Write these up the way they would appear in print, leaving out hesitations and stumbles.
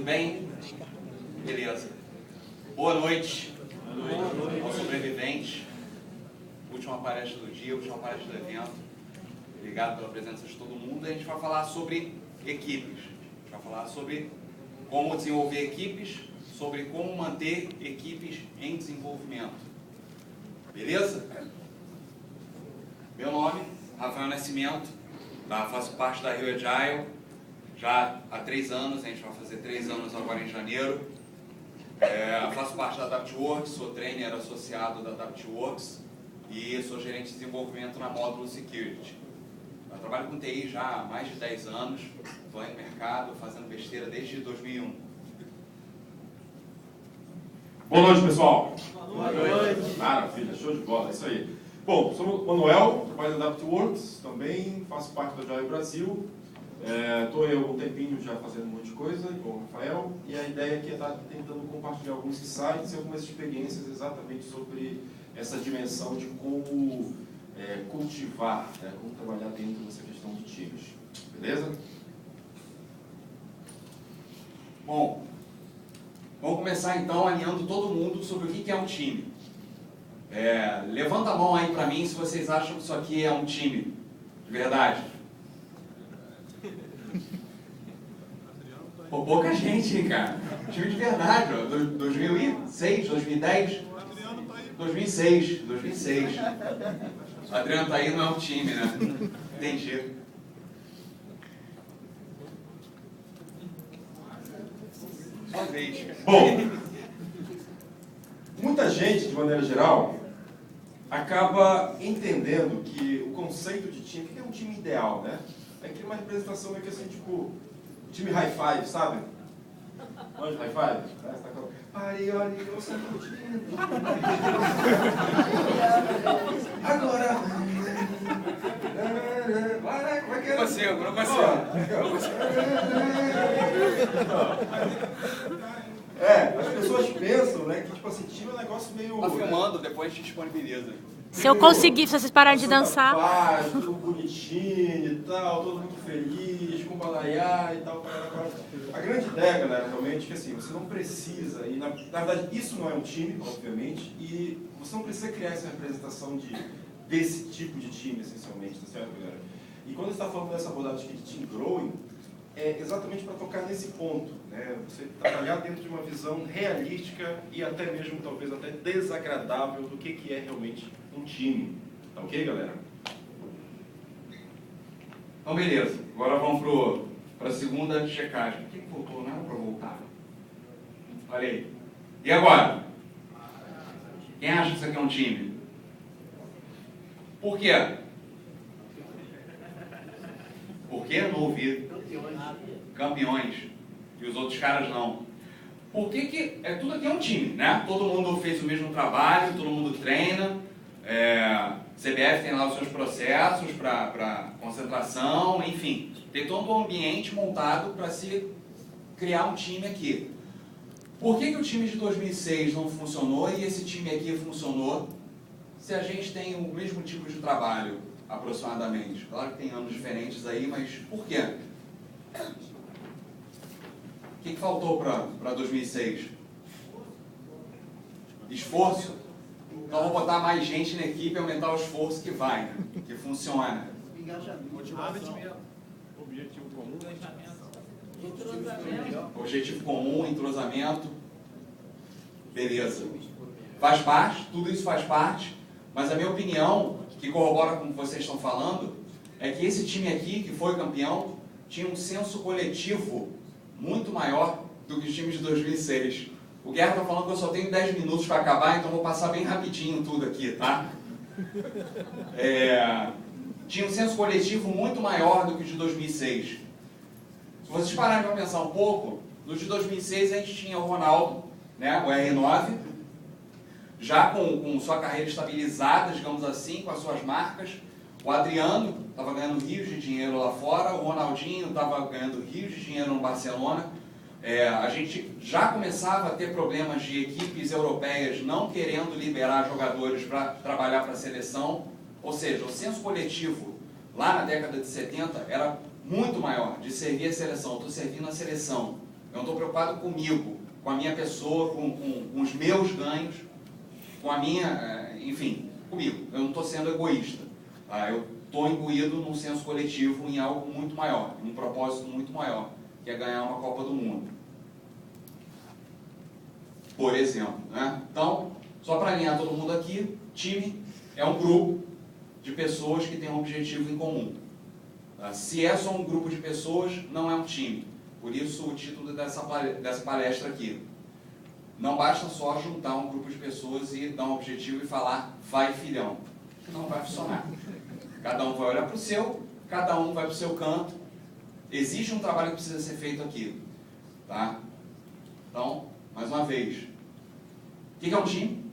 bem? Beleza. Boa noite aos sobreviventes. Última palestra do dia, última palestra do evento. Obrigado pela presença de todo mundo. A gente vai falar sobre equipes. A gente vai falar sobre como desenvolver equipes, sobre como manter equipes em desenvolvimento. Beleza? Meu nome, Rafael Nascimento, faço parte da Rio Agile, já há 3 anos, a gente vai fazer 3 anos agora em janeiro. Faço parte da Adaptworks, sou trainer associado da Adaptworks e sou gerente de desenvolvimento na Módulo Security. Eu trabalho com TI já há mais de 10 anos, estou aí no mercado fazendo besteira desde 2001. Boa noite, pessoal. Boa noite. Maravilha, show de bola, é isso aí. Bom, sou o Manuel, trabalho na Adaptworks, também faço parte do Agile Brasil. Estou há algum tempinho já fazendo um monte de coisa com o Rafael, e a ideia aqui é estar tentando compartilhar alguns insights e algumas experiências exatamente sobre essa dimensão de como cultivar, como trabalhar dentro dessa questão de times. Beleza? Bom, vamos começar então alinhando todo mundo sobre o que é um time. Levanta a mão aí para mim se vocês acham que isso aqui é um time, de verdade. Pô, pouca gente, hein, cara. Time de verdade, ó. 2006, 2010, 2006. O Adriano tá aí, não é um time, né? Entendi. Só vez, cara. Bom, muita gente, de maneira geral, acaba entendendo que o conceito de time, o que é um time ideal, né? É que uma representação meio que assim, tipo, time high five, sabe? Onde high five? Pare, olha, eu sou o time. Agora. Vai, como é que é? Não consigo. As pessoas pensam, né, que tipo assim, time é um negócio meio... Tá filmando, depois a gente disponibiliza. Se eu conseguir, se vocês pararem de dançar. Paz, tudo bonitinho e tal, todo mundo feliz, com balaiá e tal. A grande ideia, galera, realmente, é que assim, você não precisa, e na verdade isso não é um time, obviamente, e você não precisa criar essa representação desse tipo de time, essencialmente, tá certo, galera? E quando você está falando dessa abordagem de team growing, é exatamente para tocar nesse ponto, né? Você trabalhar dentro de uma visão realística e até mesmo, talvez, até desagradável do que é realmente um time. Tá ok, galera? Então, beleza. Agora vamos para a segunda checagem. Por que voltou? Não era para voltar. Olha aí. E agora? Quem acha que isso aqui é um time? Por quê? Por quê? Não ouvi. Campeões. E os outros caras não. Por que tudo aqui é um time, né? Todo mundo fez o mesmo trabalho, todo mundo treina. CBF tem lá os seus processos para concentração, enfim. Tem todo um ambiente montado para se criar um time aqui. Por que o time de 2006 não funcionou e esse time aqui funcionou se a gente tem o mesmo tipo de trabalho, aproximadamente? Claro que tem anos diferentes aí, mas por quê? O que faltou para 2006? Esforço? Então vou botar mais gente na equipe e aumentar o esforço que vai, né? Que funciona. Objetivo comum, Objetivo comum, entrosamento. Beleza. Faz parte, tudo isso faz parte, mas a minha opinião, que corrobora com o que vocês estão falando, é que esse time aqui, que foi campeão, tinha um senso coletivo muito maior do que os times de 2006. O Guerra está falando que eu só tenho 10 minutos para acabar, então vou passar bem rapidinho tudo aqui, tá? Tinha um senso coletivo muito maior do que o de 2006. Se vocês pararem para pensar um pouco, no de 2006 a gente tinha o Ronaldo, né, o R9, já com sua carreira estabilizada, digamos assim, com as suas marcas. O Adriano estava ganhando rios de dinheiro lá fora, o Ronaldinho estava ganhando rios de dinheiro no Barcelona. A gente já começava a ter problemas de equipes europeias não querendo liberar jogadores para trabalhar para a seleção. Ou seja, o senso coletivo lá na década de 70 era muito maior, de servir a seleção. Estou servindo a seleção. Eu não estou preocupado comigo, com a minha pessoa, com os meus ganhos, com a minha, enfim, comigo. Eu não estou sendo egoísta. Tá? Eu estou imbuído num senso coletivo, em algo muito maior, em um propósito muito maior, que é ganhar uma Copa do Mundo. Por exemplo. Né? Então, só para alinhar todo mundo aqui, time é um grupo de pessoas que têm um objetivo em comum. Tá? Se é só um grupo de pessoas, não é um time. Por isso o título dessa palestra aqui. Não basta só juntar um grupo de pessoas e dar um objetivo e falar, vai filhão. Não vai funcionar. Cada um vai olhar para o seu, cada um vai para o seu canto. Existe um trabalho que precisa ser feito aqui. Tá? Então, mais uma vez. O que é um time?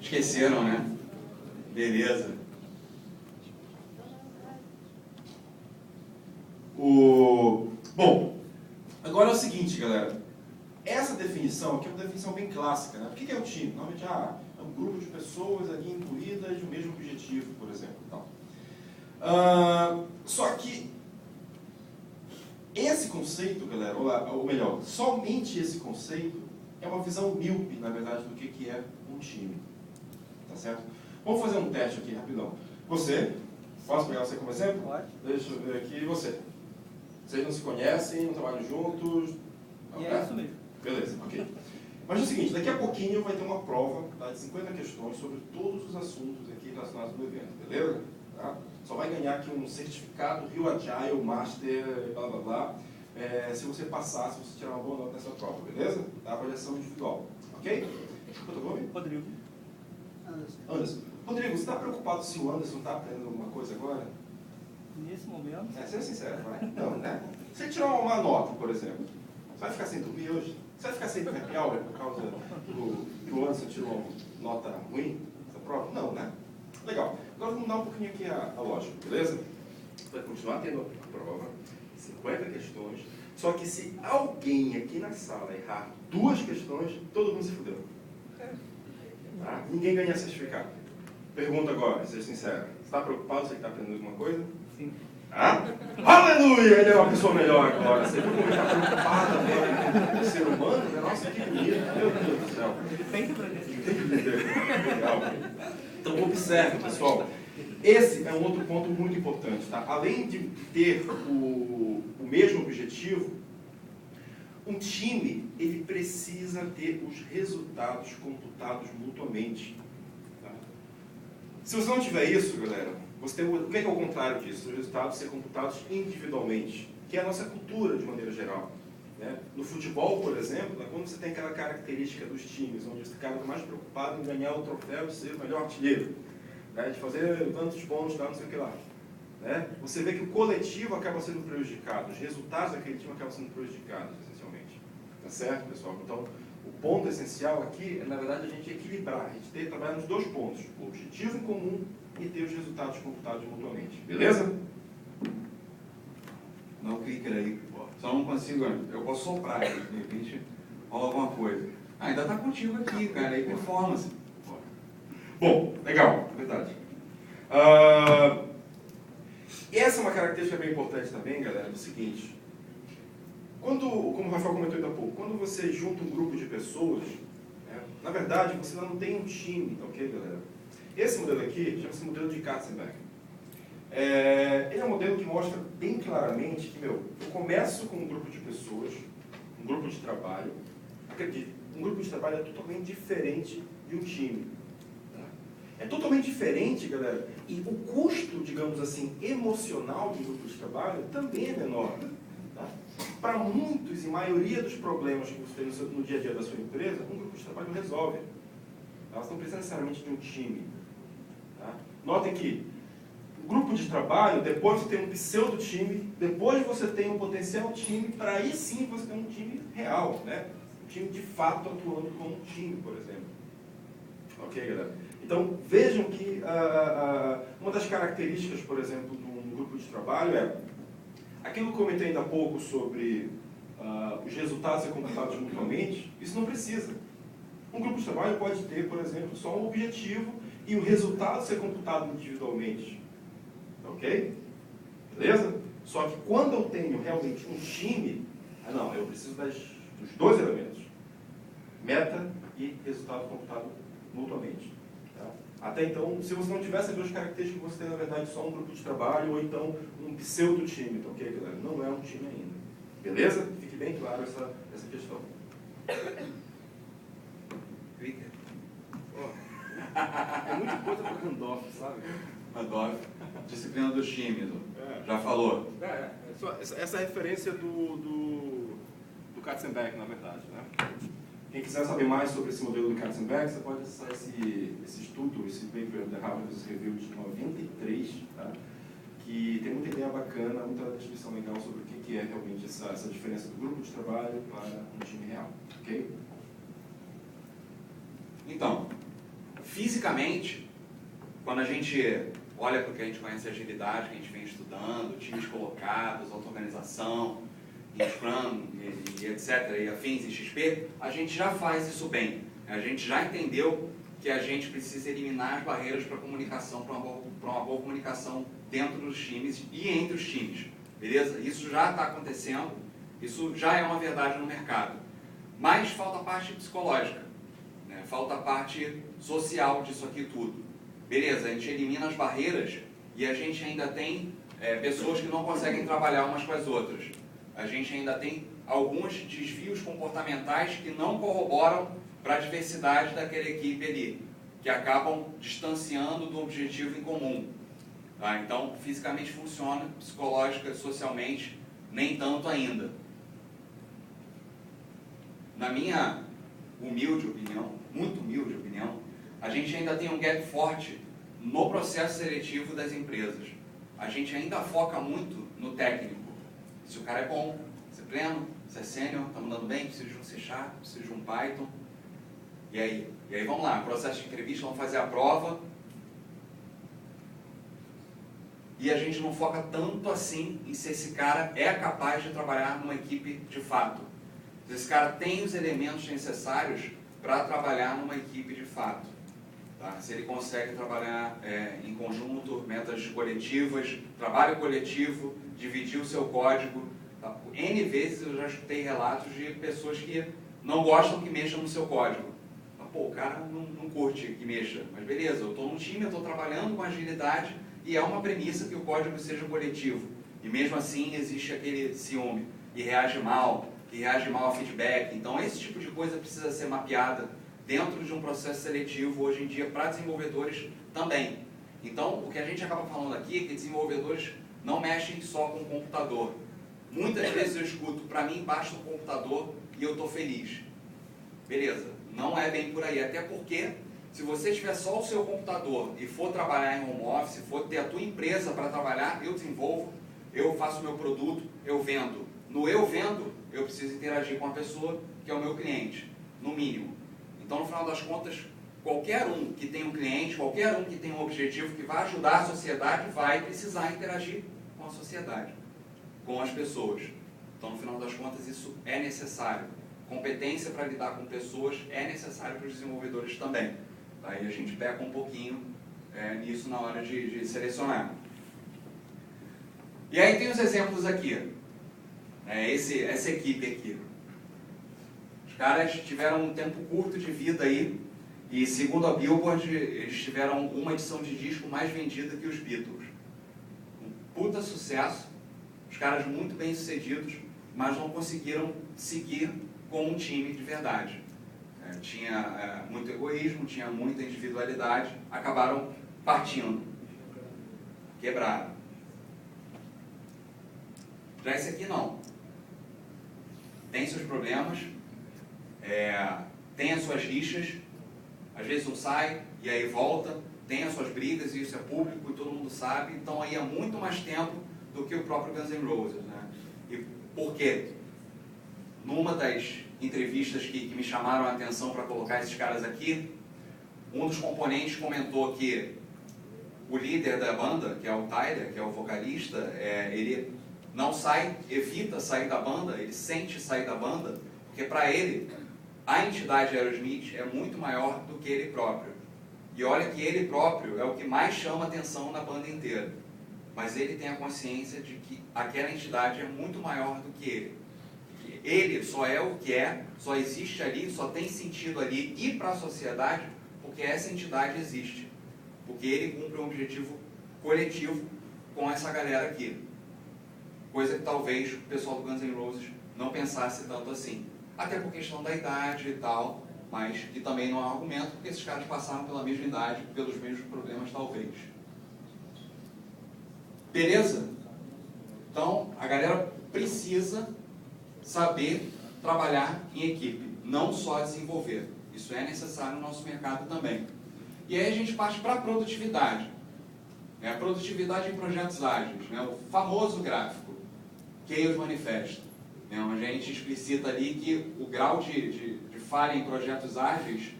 Esqueceram, né? Beleza. Bom, agora é o seguinte, galera. Essa definição aqui é uma definição bem clássica, né? O que é um time? Normalmente, é um grupo de pessoas ali incluídas no mesmo objetivo, por exemplo. Então, só que esse conceito, galera, ou melhor, somente esse conceito é uma visão míope, na verdade, do que é um time. Tá certo? Vamos fazer um teste aqui, rapidão. Você, posso pegar você como exemplo? Pode. Deixa eu ver aqui, você. Vocês não se conhecem, não trabalham juntos? Não, E né? é isso mesmo. Beleza, ok. Mas é o seguinte, daqui a pouquinho vai ter uma prova, tá, de 50 questões sobre todos os assuntos aqui relacionados no evento, beleza? Tá? Só vai ganhar aqui um certificado Rio Agile, Master, blá blá blá, se você passar, se você tirar uma boa nota nessa prova, beleza? Tá? Avaliação individual, ok? Qual é o nome? Rodrigo. Anderson. Rodrigo, você está preocupado se o Anderson está aprendendo alguma coisa agora? Nesse momento, Seja sincero, vai. Não, né? Se ele tirar uma nota, por exemplo, você vai ficar sem dormir hoje? Você vai ficar sem happy hour por causa que o Anderson tirou uma nota ruim nessa prova? Não, né? Legal. Agora vamos mudar um pouquinho aqui a lógica, beleza? Vai continuar tendo a prova, 50 questões, só que se alguém aqui na sala errar 2 questões, todo mundo se fudeu. Tá? Ninguém ganha certificado. Pergunta agora, seja sincero. Você está preocupado? Você está aprendendo alguma coisa? sim. Aleluia! Ele é uma pessoa melhor agora. Você viu como ele está preocupado agora com o ser humano? Né? Nossa, que bonito. Meu Deus do céu. Ele tem que aprender. Tem que entender. Legal. Então, observe, pessoal. Esse é um outro ponto muito importante. Tá? Além de ter o mesmo objetivo, um time ele precisa ter os resultados computados mutuamente. Tá? Se você não tiver isso, galera, você tem o que é o contrário disso? Os resultados ser computados individualmente, que é a nossa cultura de maneira geral. Né? No futebol, por exemplo, né, quando você tem aquela característica dos times, onde esse cara está mais preocupado em ganhar o troféu de ser o melhor artilheiro, né, de fazer tantos pontos, não sei o que lá. Né? Você vê que o coletivo acaba sendo prejudicado, os resultados daquele time acabam sendo prejudicados, essencialmente. Tá certo, pessoal? Então, o ponto essencial aqui é, na verdade, a gente equilibrar, a gente trabalhar nos 2 pontos, o objetivo em comum e ter os resultados computados mutuamente. Beleza? Não clica aí. Só não consigo. Eu posso soprar aqui, de repente rola alguma coisa. Ainda está contigo aqui, cara. Aí performance. Bom, legal, é verdade. Essa é uma característica bem importante também, galera, é o seguinte. Como o Rafael comentou ainda há pouco, quando você junta um grupo de pessoas, né, na verdade, você não tem um time, ok, galera? Esse modelo aqui chama-se modelo de Katzenberg. Ele é um modelo que mostra bem claramente que, eu começo com um grupo de pessoas, um grupo de trabalho. Acredite, um grupo de trabalho é totalmente diferente de um time. Tá? É totalmente diferente, galera, e o custo, digamos assim, emocional de um grupo de trabalho também é menor. Tá? Para muitos e maioria dos problemas que você tem no dia a dia da sua empresa, um grupo de trabalho resolve. Elas não precisam necessariamente de um time. Tá? Notem que o grupo de trabalho, depois você tem um pseudo-time, depois você tem um potencial time, para aí sim você tem um time real, né? Um time de fato atuando como um time, por exemplo. Ok, galera? Então, vejam que uma das características, por exemplo, de um grupo de trabalho é aquilo que eu comentei ainda há pouco sobre os resultados ser computados mutuamente, isso não precisa. Um grupo de trabalho pode ter, por exemplo, só um objetivo e o resultado ser computado individualmente. Ok? Beleza? Só que quando eu tenho realmente um time, não, eu preciso dos dois elementos. Meta e resultado computado mutuamente. Tá? Até então, se você não tivesse as duas características, você tem, na verdade, só um grupo de trabalho ou então um pseudo-time, tá ok, galera? Não é um time ainda. Beleza? Fique bem claro essa questão. É muita coisa para handoff, sabe? Handoff, disciplina dos times, já falou. Essa referência do Katzenberg, na verdade, né? Quem quiser saber mais sobre esse modelo do Katzenberg, você pode acessar esse estudo, esse paper da Harvard Business Review de 93, tá? Que tem muita ideia bacana, muita descrição legal sobre o que é realmente essa diferença do grupo de trabalho para um time real, ok? Então, fisicamente, quando a gente olha para o que a gente conhece de agilidade, que a gente vem estudando, times colocados, auto-organização, Scrum, e etc., e afins em XP, a gente já faz isso bem. A gente já entendeu que a gente precisa eliminar as barreiras para a comunicação, para uma boa comunicação dentro dos times e entre os times. Beleza? Isso já está acontecendo, isso já é uma verdade no mercado. Mas falta a parte psicológica, né? Falta a parte social disso aqui tudo. Beleza, a gente elimina as barreiras e a gente ainda tem pessoas que não conseguem trabalhar umas com as outras. A gente ainda tem alguns desvios comportamentais que não corroboram para a diversidade daquela equipe ali, que acabam distanciando do objetivo em comum. Tá? Então, fisicamente funciona, psicológica, socialmente, nem tanto ainda. Na minha humilde opinião, muito humilde opinião, a gente ainda tem um gap forte no processo seletivo das empresas. A gente ainda foca muito no técnico. Se o cara é bom, se é pleno, se é sênior, está mandando bem, precisa de um C#, precisa de um Python. E aí? E aí vamos lá, processo de entrevista, vamos fazer a prova. E a gente não foca tanto assim em se esse cara é capaz de trabalhar numa equipe de fato. Se esse cara tem os elementos necessários para trabalhar numa equipe de fato. Tá? Se ele consegue trabalhar em conjunto, metas coletivas, trabalho coletivo, dividir o seu código. Tá? N vezes eu já escutei relatos de pessoas que não gostam que mexam no seu código. Pô, o cara não curte que mexa. Mas beleza, eu estou num time, eu estou trabalhando com agilidade e é uma premissa que o código seja coletivo. E mesmo assim existe aquele ciúme e reage mal a feedback. Então esse tipo de coisa precisa ser mapeada dentro de um processo seletivo hoje em dia para desenvolvedores também. Então o que a gente acaba falando aqui é que desenvolvedores não mexem só com o computador. Muitas vezes eu escuto, para mim basta um computador e eu estou feliz. Beleza, não é bem por aí, até porque se você tiver só o seu computador e for trabalhar em home office, for ter a tua empresa para trabalhar, eu desenvolvo, eu faço o meu produto, eu vendo. No eu vendo, eu preciso interagir com a pessoa que é o meu cliente, no mínimo. Então, no final das contas, qualquer um que tem um cliente, qualquer um que tem um objetivo que vai ajudar a sociedade, vai precisar interagir com a sociedade, com as pessoas. Então, no final das contas, isso é necessário. Competência para lidar com pessoas é necessário para os desenvolvedores também. Aí a gente peca um pouquinho nisso na hora de selecionar. E aí tem os exemplos aqui. Essa equipe aqui. Os caras tiveram um tempo curto de vida aí e, segundo a Billboard, eles tiveram uma edição de disco mais vendida que os Beatles. Um puta sucesso, os caras muito bem sucedidos, mas não conseguiram seguir com um time de verdade. Tinha muito egoísmo, tinha muita individualidade, acabaram partindo, quebraram. Já esse aqui não. Tem seus problemas, tem as suas rixas, às vezes não sai e aí volta, tem as suas brigas e isso é público e todo mundo sabe, então aí é muito mais tempo do que o próprio Guns N' Roses, né? E por quê? Numa das entrevistas que me chamaram a atenção para colocar esses caras aqui, um dos componentes comentou que o líder da banda, que é o Tyler, que é o vocalista, ele não sai, evita sair da banda, ele sente sair da banda, porque para ele, a entidade Aerosmith é muito maior do que ele próprio. E olha que ele próprio é o que mais chama atenção na banda inteira. mas ele tem a consciência de que aquela entidade é muito maior do que ele. Ele só é o que é, só existe ali, só tem sentido ali e para a sociedade porque essa entidade existe. Porque ele cumpre um objetivo coletivo com essa galera aqui. Coisa que talvez o pessoal do Guns N' Roses não pensasse tanto assim. Até por questão da idade e tal, mas que também não é um argumento, porque esses caras passaram pela mesma idade, pelos mesmos problemas talvez. Beleza? Então, a galera precisa saber trabalhar em equipe, não só desenvolver. Isso é necessário no nosso mercado também. E aí a gente parte para a produtividade. A produtividade em projetos ágeis, o famoso gráfico, Chaos Manifesto, onde a gente explicita ali que o grau de falha em projetos ágeis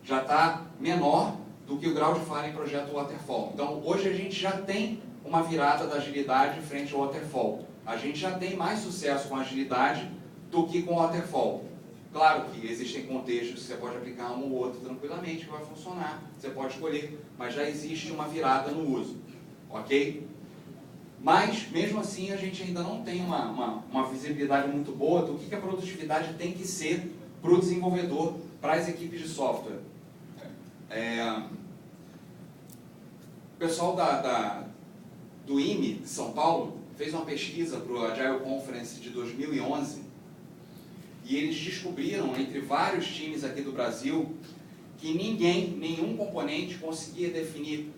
já está menor do que o grau de falha em projeto Waterfall. Então, hoje a gente já tem uma virada da agilidade frente ao Waterfall. A gente já tem mais sucesso com agilidade do que com Waterfall. Claro que existem contextos que você pode aplicar um ou outro tranquilamente, que vai funcionar, você pode escolher, mas já existe uma virada no uso, ok? Mas, mesmo assim, a gente ainda não tem uma visibilidade muito boa do que a produtividade tem que ser para o desenvolvedor, para as equipes de software. O pessoal do IME de São Paulo fez uma pesquisa para o Agile Conference de 2011 e eles descobriram, entre vários times aqui do Brasil, que nenhum componente conseguia definir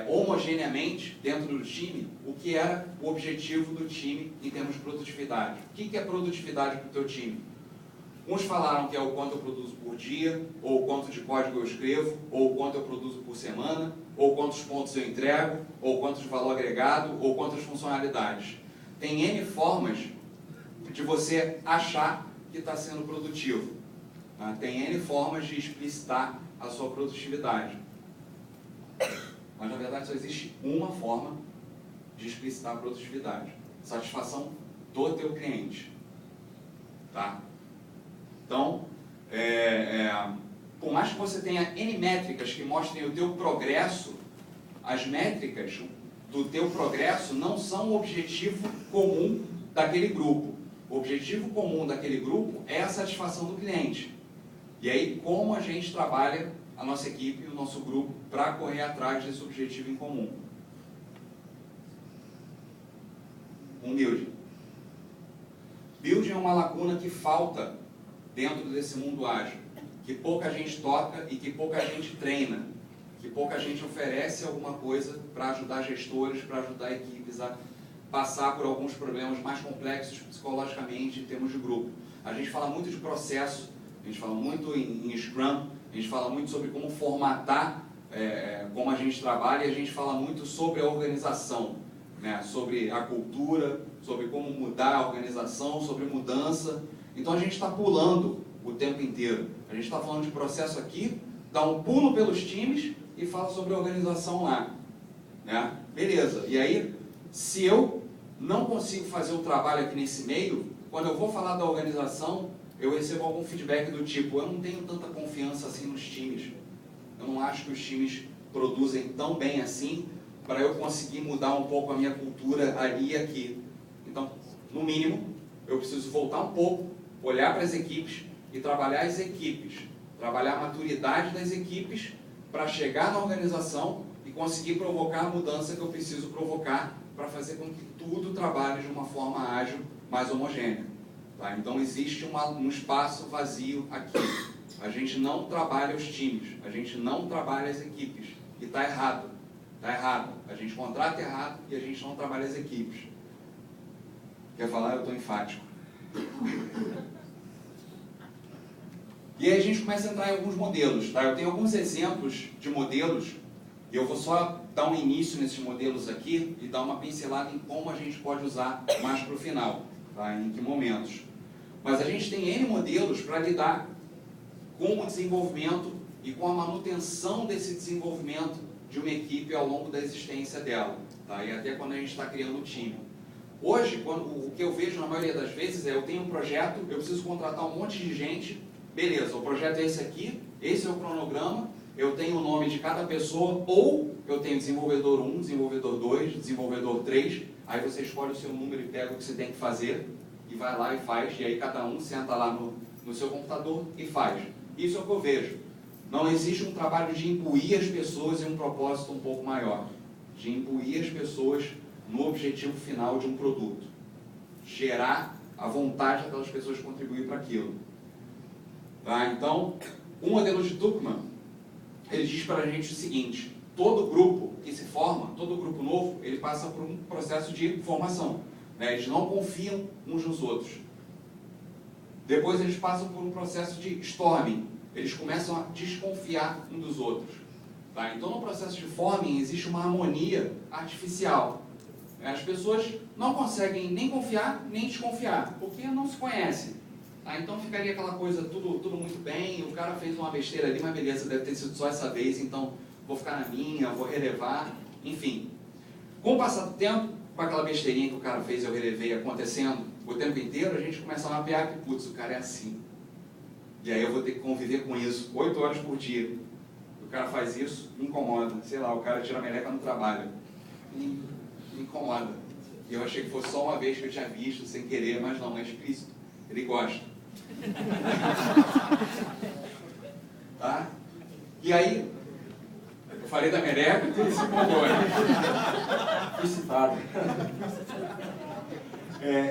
homogeneamente dentro do time o que era o objetivo do time em termos de produtividade. O que é produtividade para o teu time? Uns falaram que é o quanto eu produzo por dia, ou o quanto de código eu escrevo, ou o quanto eu produzo por semana, ou quantos pontos eu entrego, ou quanto de valor agregado, ou quantas funcionalidades. Tem N formas de você achar que está sendo produtivo. Tá? Tem N formas de explicitar a sua produtividade. Mas, na verdade, só existe uma forma de explicitar a produtividade. Satisfação do teu cliente. Tá? Então, por mais que você tenha N métricas que mostrem o teu progresso, as métricas do teu progresso não são o objetivo comum daquele grupo. O objetivo comum daquele grupo é a satisfação do cliente. E aí, como a gente trabalha a nossa equipe, o nosso grupo, para correr atrás desse objetivo em comum. Build. Build é uma lacuna que falta dentro desse mundo ágil, que pouca gente toca e que pouca gente treina, que pouca gente oferece alguma coisa para ajudar gestores, para ajudar equipes a passar por alguns problemas mais complexos psicologicamente em termos de grupo. A gente fala muito de processo, a gente fala muito em Scrum, a gente fala muito sobre como formatar como a gente trabalha, e a gente fala muito sobre a organização, sobre a cultura, sobre como mudar a organização, sobre mudança. Então a gente está pulando o tempo inteiro. A gente está falando de processo aqui, dá um pulo pelos times e fala sobre a organização lá. Beleza, e aí, se eu não consigo fazer o trabalho aqui nesse meio, quando eu vou falar da organização, eu recebo algum feedback do tipo, eu não tenho tanta confiança assim nos times. Eu não acho que os times produzem tão bem assim para eu conseguir mudar um pouco a minha cultura ali e aqui. Então, no mínimo, eu preciso voltar um pouco, olhar para as equipes e trabalhar as equipes. Trabalhar a maturidade das equipes para chegar na organização e conseguir provocar a mudança que eu preciso provocar para fazer com que tudo trabalhe de uma forma ágil, mais homogênea. Tá? Então existe um espaço vazio aqui. A gente não trabalha os times, a gente não trabalha as equipes. E está errado. Está errado. A gente contrata errado e a gente não trabalha as equipes. Quer falar? Eu estou enfático. E aí a gente começa a entrar em alguns modelos. Tá? Eu tenho alguns exemplos de modelos. E eu vou só dar um início nesses modelos aqui e dar uma pincelada em como a gente pode usar mais para o final. Tá? Em que momentos. Mas a gente tem N modelos para lidar com o desenvolvimento e com a manutenção desse desenvolvimento de uma equipe ao longo da existência dela. Tá? E até quando a gente está criando o time. Hoje, o que eu vejo na maioria das vezes é eu tenho um projeto, eu preciso contratar um monte de gente, beleza, o projeto é esse aqui, esse é o cronograma, eu tenho o nome de cada pessoa, ou eu tenho desenvolvedor 1, desenvolvedor 2, desenvolvedor 3, aí você escolhe o seu número e pega o que você tem que fazer, e vai lá e faz, e aí cada um senta lá no seu computador e faz. Isso é o que eu vejo. Não existe um trabalho de imbuir as pessoas em um propósito um pouco maior, de imbuir as pessoas no objetivo final de um produto, gerar a vontade daquelas pessoas contribuir para aquilo. Tá? Então, o modelo de Tuckman, ele diz para a gente o seguinte: todo grupo que se forma, todo grupo novo, ele passa por um processo de formação. Né? Eles não confiam uns nos outros. Depois eles passam por um processo de storming. Eles começam a desconfiar uns dos outros. Tá? Então, no processo de forming, existe uma harmonia artificial. As pessoas não conseguem nem confiar, nem desconfiar, porque não se conhecem. Tá? Então, ficaria aquela coisa, tudo muito bem, o cara fez uma besteira ali, mas beleza, deve ter sido só essa vez, então vou ficar na minha, vou relevar, enfim. Com o passar do tempo, com aquela besteirinha que o cara fez, eu relevei acontecendo o tempo inteiro, a gente começa a mapear que, putz, o cara é assim. E aí eu vou ter que conviver com isso 8 horas por dia. O cara faz isso, me incomoda. Sei lá, o cara tira a meleca no trabalho. Me incomoda. E eu achei que fosse só uma vez que eu tinha visto, sem querer, mas não, é explícito. Ele gosta. Tá? E aí, eu falei da meleca e ele se empolgou. Fui citado.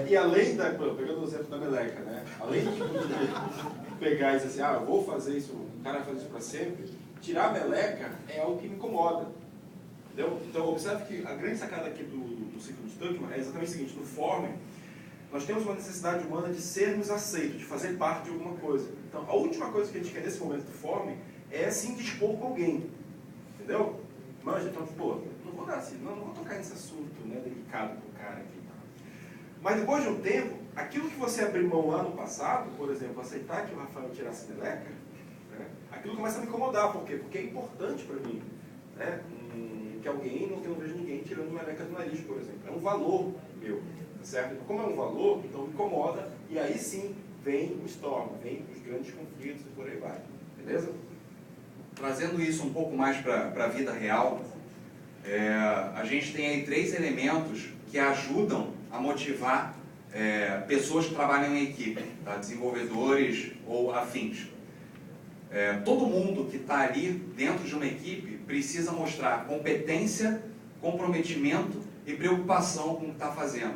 E além da... Pegando o exemplo da meleca, né? Além de pegar e dizer assim, eu vou fazer isso, o cara vai fazer isso para sempre, tirar a meleca é algo que me incomoda. Entendeu? Então, observe que a grande sacada aqui do ciclo de Tuckman é exatamente o seguinte: no forming, nós temos uma necessidade humana de sermos aceitos, de fazer parte de alguma coisa. Então, a última coisa que a gente quer nesse momento do forming é se indispor com alguém. Entendeu? Manja, então, não vou dar assim, não vou tocar nesse assunto, né, delicado com o cara aqui. Mas depois de um tempo, aquilo que você abriu mão lá no passado, por exemplo, aceitar que o Rafael tirasse a meleca, né, aquilo começa a me incomodar. Por quê? Porque é importante para mim, né, que alguém, não vejo ninguém tirando meleca do nariz, por exemplo. É um valor meu, tá certo? Então, como é um valor, então me incomoda, e aí sim vem o storm, vem os grandes conflitos e por aí vai. Beleza? Trazendo isso um pouco mais para a vida real, a gente tem aí 3 elementos que ajudam a motivar pessoas que trabalham em equipe, tá? Desenvolvedores ou afins. Todo mundo que está ali dentro de uma equipe precisa mostrar competência, comprometimento e preocupação com o que está fazendo,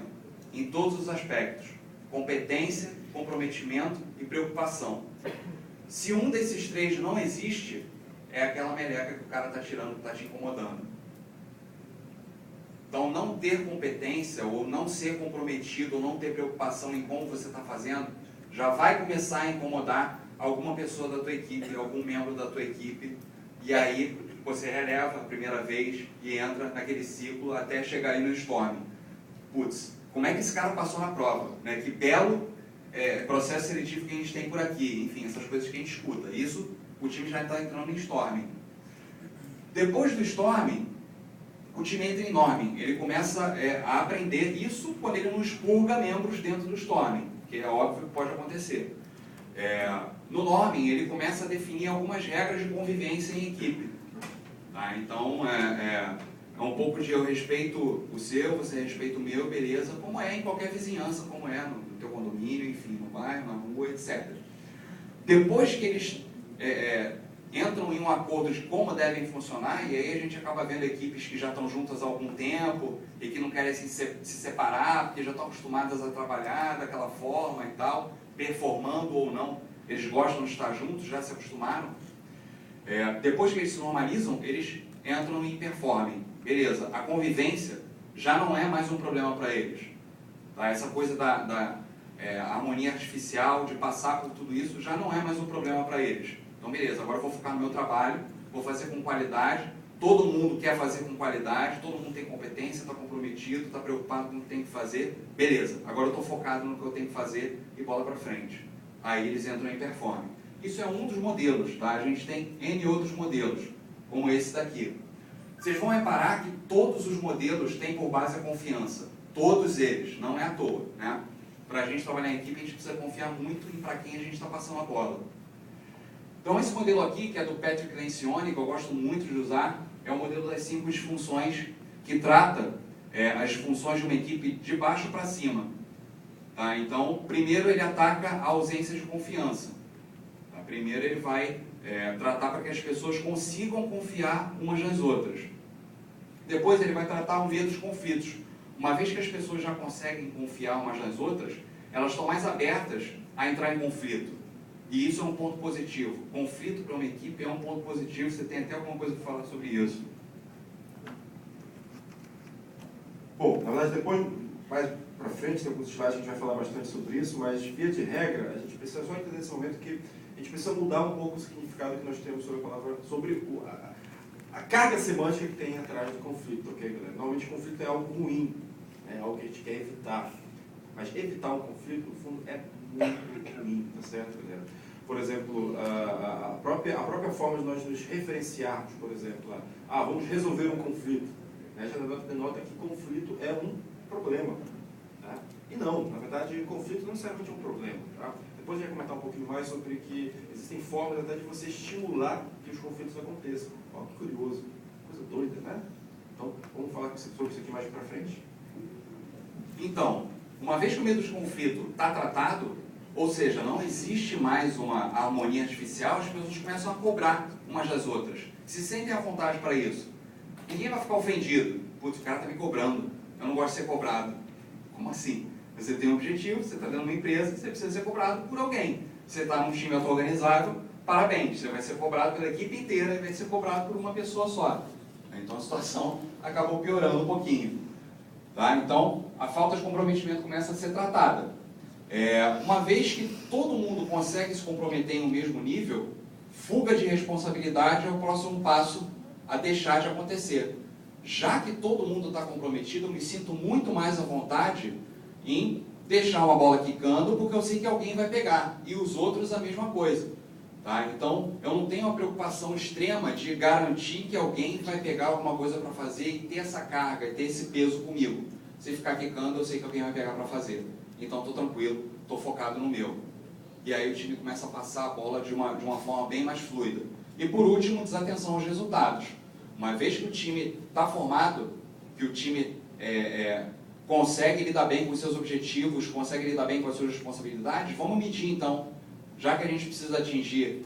em todos os aspectos. Competência, comprometimento e preocupação. Se um desses 3 não existe, é aquela meleca que o cara está tirando, que está te incomodando. Então, não ter competência, ou não ser comprometido, ou não ter preocupação em como você está fazendo, já vai começar a incomodar alguma pessoa da tua equipe, algum membro da tua equipe, e aí você releva a primeira vez e entra naquele ciclo até chegar aí no storm. Putz, como é que esse cara passou na prova? Né? Que belo processo seletivo que a gente tem por aqui, enfim, essas coisas que a gente escuta. Isso, o time já está entrando em storming. Depois do storming, o time entra em norming. Ele começa a aprender isso quando ele não expurga membros dentro do storming, que é óbvio que pode acontecer. No norming, ele começa a definir algumas regras de convivência em equipe. Tá? Então, é um pouco de eu respeito o seu, você respeita o meu, beleza, como é em qualquer vizinhança, como é no teu condomínio, enfim, no bairro, na rua, etc. Depois que eles entram em um acordo de como devem funcionar, e aí a gente acaba vendo equipes que já estão juntas há algum tempo e que não querem se separar, porque já estão acostumadas a trabalhar daquela forma e tal, performando ou não, eles gostam de estar juntos, já se acostumaram. Depois que eles se normalizam, eles entram em performing. Beleza, a convivência já não é mais um problema para eles. Tá? Essa coisa da harmonia artificial, de passar por tudo isso, já não é mais um problema para eles. Então, beleza, agora eu vou focar no meu trabalho, vou fazer com qualidade, todo mundo quer fazer com qualidade, todo mundo tem competência, está comprometido, está preocupado com o que tem que fazer, beleza, agora eu estou focado no que eu tenho que fazer e bola para frente. Aí eles entram em performance. Isso é um dos modelos, tá? A gente tem N outros modelos, como esse daqui. Vocês vão reparar que todos os modelos têm por base a confiança, todos eles, não é à toa, né? Para a gente trabalhar em equipe, a gente precisa confiar muito em para quem a gente está passando a bola. Então, esse modelo aqui, que é do Patrick Lencioni, que eu gosto muito de usar, é o modelo das 5 disfunções, que trata as funções de uma equipe de baixo para cima. Tá? Então, primeiro ele ataca a ausência de confiança. Tá? Primeiro ele vai tratar para que as pessoas consigam confiar umas nas outras. Depois ele vai tratar o medo dos conflitos. Uma vez que as pessoas já conseguem confiar umas nas outras, elas estão mais abertas a entrar em conflito. E isso é um ponto positivo. Conflito para uma equipe é um ponto positivo. Você tem até alguma coisa para falar sobre isso? Bom, na verdade, depois, mais para frente, tem alguns slides que a gente vai falar bastante sobre isso, mas, via de regra, a gente precisa só entender nesse momento que a gente precisa mudar um pouco o significado que nós temos sobre a palavra, sobre a carga semântica que tem atrás do conflito, ok, galera? Normalmente, o conflito é algo ruim, é algo que a gente quer evitar. Mas evitar um conflito, no fundo, é muito ruim, tá certo, galera? Por exemplo, a própria forma de nós nos referenciarmos, por exemplo, vamos resolver um conflito, né? Já denota que conflito é um problema. Tá? E não, na verdade, conflito não necessariamente é um problema. Tá? Depois a gente vai comentar um pouquinho mais sobre que existem formas até de você estimular que os conflitos aconteçam. Ó, que curioso, coisa doida, né? Então, vamos falar sobre isso aqui mais pra frente. Então, uma vez que o medo de conflito está tratado, ou seja, não existe mais uma harmonia artificial, as pessoas começam a cobrar umas das outras. Se sentem à vontade para isso. Ninguém vai ficar ofendido. Putz, o cara está me cobrando. Eu não gosto de ser cobrado. Como assim? Você tem um objetivo, você está dentro de uma empresa, você precisa ser cobrado por alguém. Você está num time auto-organizado, parabéns. Você vai ser cobrado pela equipe inteira e vai ser cobrado por uma pessoa só. Então a situação acabou piorando um pouquinho. Tá? Então, a falta de comprometimento começa a ser tratada. Uma vez que todo mundo consegue se comprometer em um mesmo nível, fuga de responsabilidade é o próximo passo a deixar de acontecer. Já que todo mundo está comprometido, eu me sinto muito mais à vontade em deixar uma bola quicando, porque eu sei que alguém vai pegar, e os outros a mesma coisa. Tá? Então, eu não tenho uma preocupação extrema de garantir que alguém vai pegar alguma coisa para fazer e ter essa carga, e ter esse peso comigo. Se ficar quicando, eu sei que alguém vai pegar para fazer. Então, estou tranquilo, estou focado no meu. E aí o time começa a passar a bola de uma forma bem mais fluida. E por último, desatenção aos resultados. Uma vez que o time está formado, que o time consegue lidar bem com os seus objetivos, consegue lidar bem com as suas responsabilidades, vamos medir então. Já que a gente precisa atingir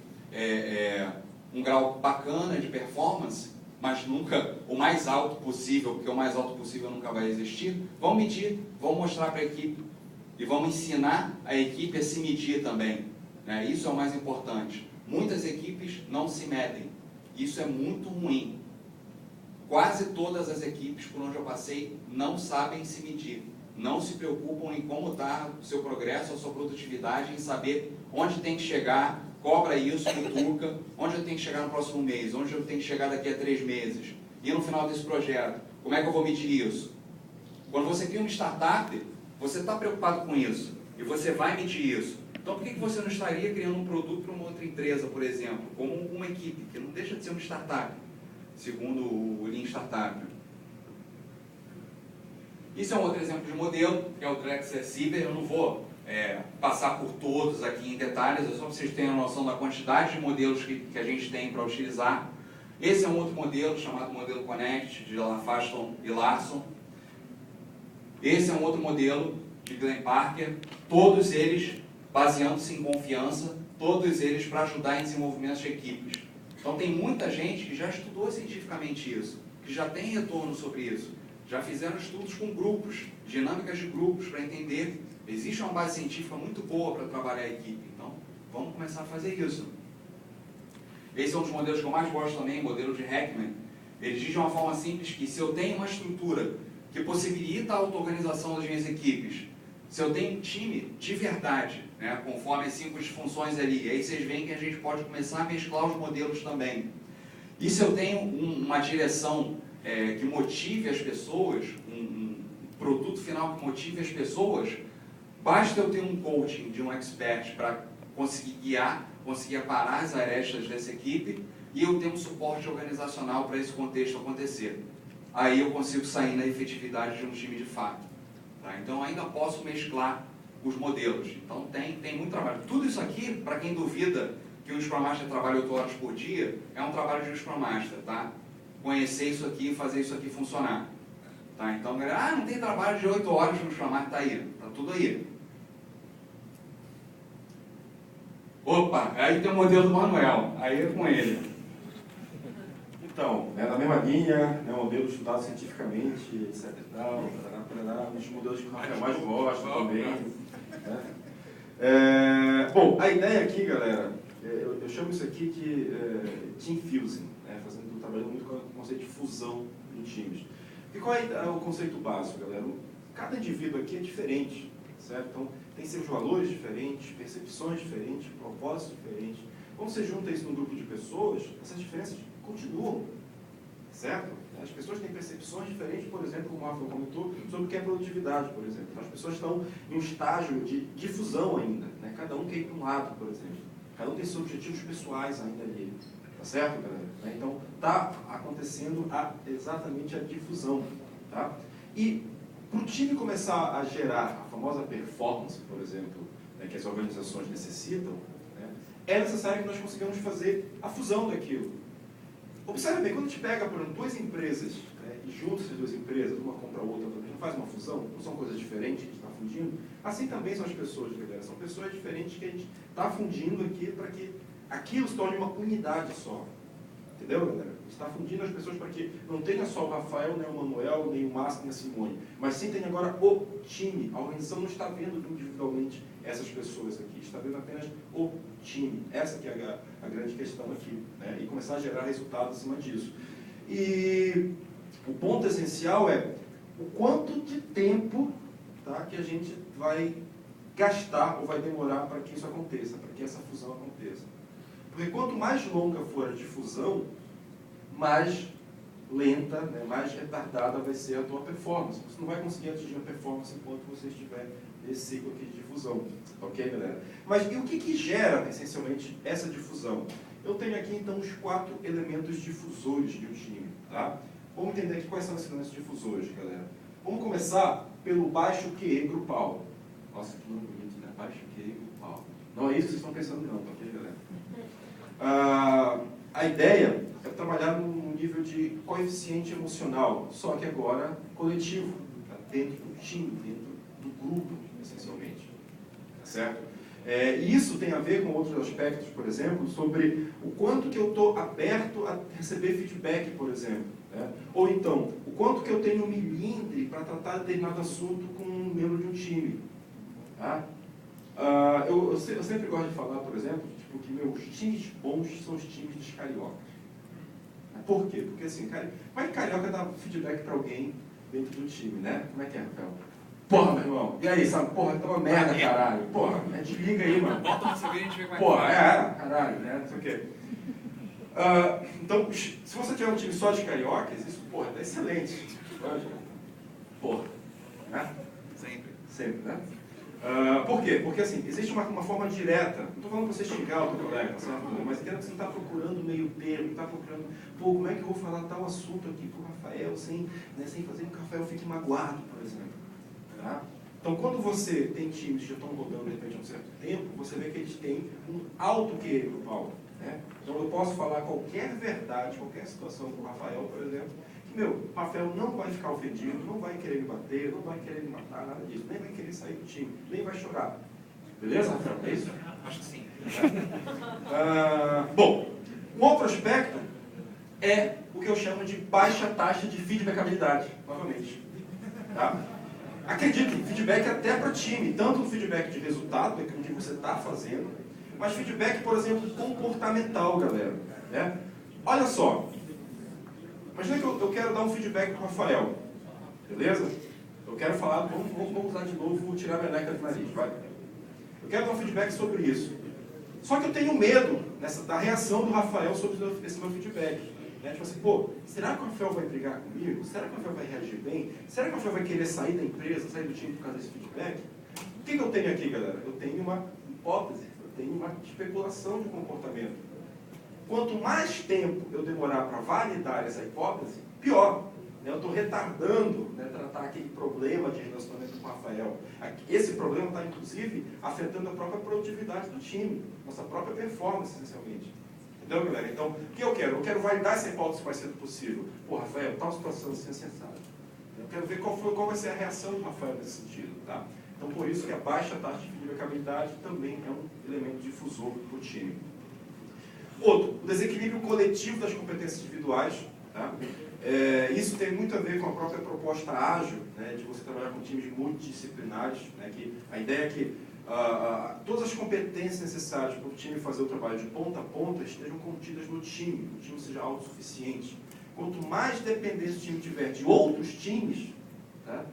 um grau bacana de performance, mas nunca o mais alto possível, porque o mais alto possível nunca vai existir, vamos medir, vamos mostrar para a equipe e vamos ensinar a equipe a se medir também. Né? Isso é o mais importante. Muitas equipes não se medem. Isso é muito ruim. Quase todas as equipes por onde eu passei não sabem se medir. Não se preocupam em como está o seu progresso, a sua produtividade, em saber onde tem que chegar, cobra isso, cutuca, onde eu tenho que chegar no próximo mês, onde eu tenho que chegar daqui a 3 meses. E no final desse projeto, como é que eu vou medir isso? Quando você cria uma startup, você está preocupado com isso. E você vai medir isso. Então por que você não estaria criando um produto para uma outra empresa, por exemplo, como uma equipe, que não deixa de ser uma startup, segundo o Lean Startup? Isso é um outro exemplo de modelo, que é o Drexler Sieber. Eu não vou passar por todos aqui em detalhes, é só para vocês terem uma noção da quantidade de modelos que a gente tem para utilizar. Esse é um outro modelo, chamado modelo Connect, de Lafaston e Larson. Esse é um outro modelo de Glenn Parker, todos eles baseando-se em confiança, todos eles para ajudar em desenvolvimento de equipes. Então tem muita gente que já estudou cientificamente isso, que já tem retorno sobre isso, já fizeram estudos com grupos, dinâmicas de grupos, para entender. Existe uma base científica muito boa para trabalhar a equipe, então vamos começar a fazer isso. Esse é um dos modelos que eu mais gosto também, o modelo de Heckman. Ele diz de uma forma simples que se eu tenho uma estrutura que possibilita a auto-organização das minhas equipes, se eu tenho um time de verdade, né, conforme as 5 disfunções ali, e aí vocês veem que a gente pode começar a mesclar os modelos também. E se eu tenho uma direção que motive as pessoas, um produto final que motive as pessoas, basta eu ter um coaching de um expert para conseguir guiar, conseguir aparar as arestas dessa equipe, e eu ter um suporte organizacional para esse contexto acontecer. Aí eu consigo sair na efetividade de um time de fato. Tá? Então ainda posso mesclar os modelos. Então tem muito trabalho. Tudo isso aqui, para quem duvida que um Scrum Master trabalha 8 horas por dia, é um trabalho de um Scrum Master, tá? Conhecer isso aqui e fazer isso aqui funcionar. Tá? Então, galera, não tem trabalho de 8 horas no Scrum Master, tá aí, tá tudo aí. Opa, aí tem o modelo do Manuel, aí é com ele. Então, na mesma linha, modelo estudado cientificamente, etc e tal, os modelos que o Rafael mais gosta também. Né? Bom, a ideia aqui, galera, eu chamo isso aqui de team fusing, né? Trabalhando muito com o conceito de fusão em times. E qual é o conceito básico, galera? Cada indivíduo aqui é diferente, certo? Então, tem seus valores diferentes, percepções diferentes, propósitos diferentes. Quando você junta isso num grupo de pessoas, essas diferenças continuam, certo? As pessoas têm percepções diferentes, por exemplo, como o Rafa comentou, sobre o que é produtividade, por exemplo. Então, as pessoas estão em um estágio de difusão ainda, né? Cada um quer ir para um lado, por exemplo. Cada um tem seus objetivos pessoais ainda ali, tá certo, galera? Então, está acontecendo exatamente a difusão, tá? E para o time começar a gerar a famosa performance, por exemplo, né, que as organizações necessitam, né, é necessário que nós consigamos fazer a fusão daquilo. Observe bem, quando a gente pega, por exemplo, duas empresas, né, e junta essas duas empresas, uma compra a outra, a gente não faz uma fusão, não são coisas diferentes que a gente está fundindo, assim também são as pessoas, galera, são pessoas diferentes que a gente está fundindo aqui para que aquilo se torne uma unidade só. Entendeu, galera? A gente está fundindo as pessoas para que não tenha só o Rafael, nem o Manuel, nem o Márcio, nem a Simone, mas sim tenha agora o time. A organização não está vendo individualmente essas pessoas aqui, está vendo apenas o time. Essa que é a grande questão aqui, né? E começar a gerar resultados acima disso. E o ponto essencial é o quanto de tempo, tá, que a gente vai gastar ou vai demorar para que isso aconteça, para que essa fusão aconteça. Porque quanto mais longa for a difusão, mais lenta, né, mais retardada vai ser a tua performance. Você não vai conseguir atingir a performance enquanto você estiver nesse ciclo aqui de difusão. Ok, galera? Mas e o que gera, essencialmente, essa difusão? Eu tenho aqui, então, os 4 elementos difusores de um time. Tá? Vamos entender aqui quais são esses elementos difusores, galera. Vamos começar pelo baixo QE grupal. Nossa, que nome bonito, né? Baixo QE grupal. Não é isso que vocês estão pensando, não, tá ok, galera? A ideia é trabalhar num nível de coeficiente emocional, só que agora coletivo, tá? Dentro do time, dentro do grupo, essencialmente. Tá certo? E isso tem a ver com outros aspectos, por exemplo, sobre o quanto que eu estou aberto a receber feedback, por exemplo. Né? Ou então, o quanto que eu tenho milímetro para tratar determinado assunto com um membro de um time. Tá? Eu sempre gosto de falar, por exemplo, que meus times bons são os times de carioca. Por quê? Porque assim, vai que carioca dá feedback para alguém dentro do time, né? Como é que é, Rafael? Porra, meu irmão, e aí, sabe? Porra, tá uma merda, caralho. Porra, desliga aí, mano. Bota uma cerveja e a gente vê como é que Porra, vai. caralho, né? Não sei o quê. Então, se você tiver um time só de cariocas, isso, porra, tá excelente. Porra, né? Sempre, né? Por quê? Porque assim, existe uma forma direta, não estou falando para você xingar o teu colega, certo? Mas entenda que você não está procurando meio termo, não está procurando, como é que eu vou falar tal assunto aqui para o Rafael, sem fazer com que o Rafael fique magoado, por exemplo. Tá? Então, quando você tem times que já estão rodando de repente há um certo tempo, você vê que eles têm um alto QE grupal. Né? Então, eu posso falar qualquer verdade, qualquer situação com o Rafael, por exemplo, que, o Rafael não vai ficar ofendido, não vai querer me bater, não vai querer me matar, nada disso, nem vai querer sair do time, nem vai chorar. Beleza, Rafael? É isso? Acho que sim. Bom, um outro aspecto é o que eu chamo de baixa taxa de feedbackabilidade, novamente. Tá? Acreditem, feedback até para time, tanto o feedback de resultado, com o que você está fazendo, mas feedback, por exemplo, comportamental, galera. Né? Olha só, imagina que eu quero dar um feedback para o Rafael, beleza? Eu quero falar, vamos usar de novo, vou tirar a meleca do nariz, vai. Eu quero dar um feedback sobre isso. Só que eu tenho medo da reação do Rafael sobre esse meu feedback. Né? Tipo assim, será que o Rafael vai brigar comigo? Será que o Rafael vai reagir bem? Será que o Rafael vai querer sair da empresa, sair do time por causa desse feedback? O que eu tenho aqui, galera? Eu tenho uma hipótese, eu tenho uma especulação de comportamento. Quanto mais tempo eu demorar para validar essa hipótese, pior. Eu estou retardando, né, tratar aquele problema de relacionamento com o Rafael. Esse problema está, inclusive, afetando a própria produtividade do time, nossa própria performance, essencialmente. Entendeu, galera? Então, o que eu quero? Eu quero validar essa hipótese o mais cedo possível. Pô, Rafael, tal situação assim é sensata. Eu quero ver qual vai ser a reação do Rafael nesse sentido, tá? Então, por isso que a baixa taxa de feedbackabilidade também é um elemento difusor para o time. Outro, o desequilíbrio coletivo das competências individuais. Tá? Isso tem muito a ver com a própria proposta ágil, né, de você trabalhar com times multidisciplinares, né, que a ideia é que todas as competências necessárias para o time fazer o trabalho de ponta a ponta estejam contidas no time, que o time seja autossuficiente. Quanto mais dependência o time tiver de outros times, tá,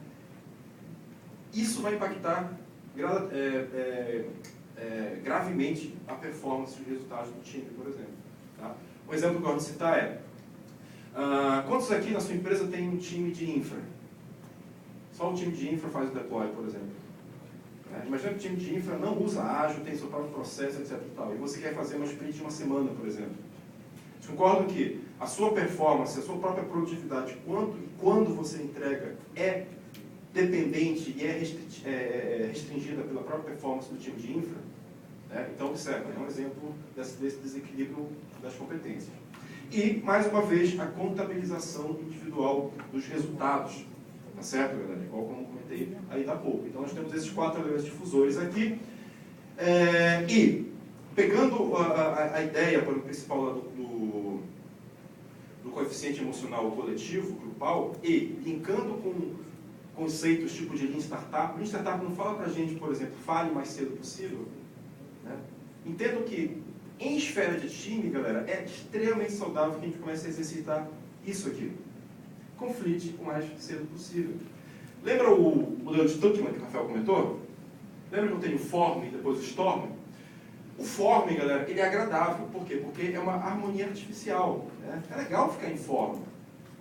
isso vai impactar gravemente a performance e os resultados do time, por exemplo. Tá? Um exemplo que eu gosto de citar é: quantos aqui na sua empresa tem um time de infra? Só o time de infra faz o deploy, por exemplo. Imagina que o time de infra não usa ágil, tem seu próprio processo, etc. E você quer fazer uma sprint de uma semana, por exemplo. Vocês concordam que a sua performance, a sua própria produtividade, quando você entrega, é dependente e é restringida pela própria performance do time de infra? Então, observa, é um exemplo desse desequilíbrio das competências. E, mais uma vez, a contabilização individual dos resultados. Tá certo, galera? Igual como comentei aí há pouco. Então, nós temos esses 4 elementos difusores aqui. E, pegando a ideia principal do coeficiente emocional coletivo, grupal, e linkando com conceitos tipo de Lean Startup. Lean Startup não fala pra gente, por exemplo, fale o mais cedo possível. Né? Entendo que, em esfera de time, galera, é extremamente saudável que a gente comece a exercitar isso aqui. Conflite o mais cedo possível. Lembra o modelo de Tuckman que o Rafael comentou? Lembra que eu tenho o form e depois o storm? O form, galera, ele é agradável. Por quê? Porque é uma harmonia artificial. Né? É legal ficar em form.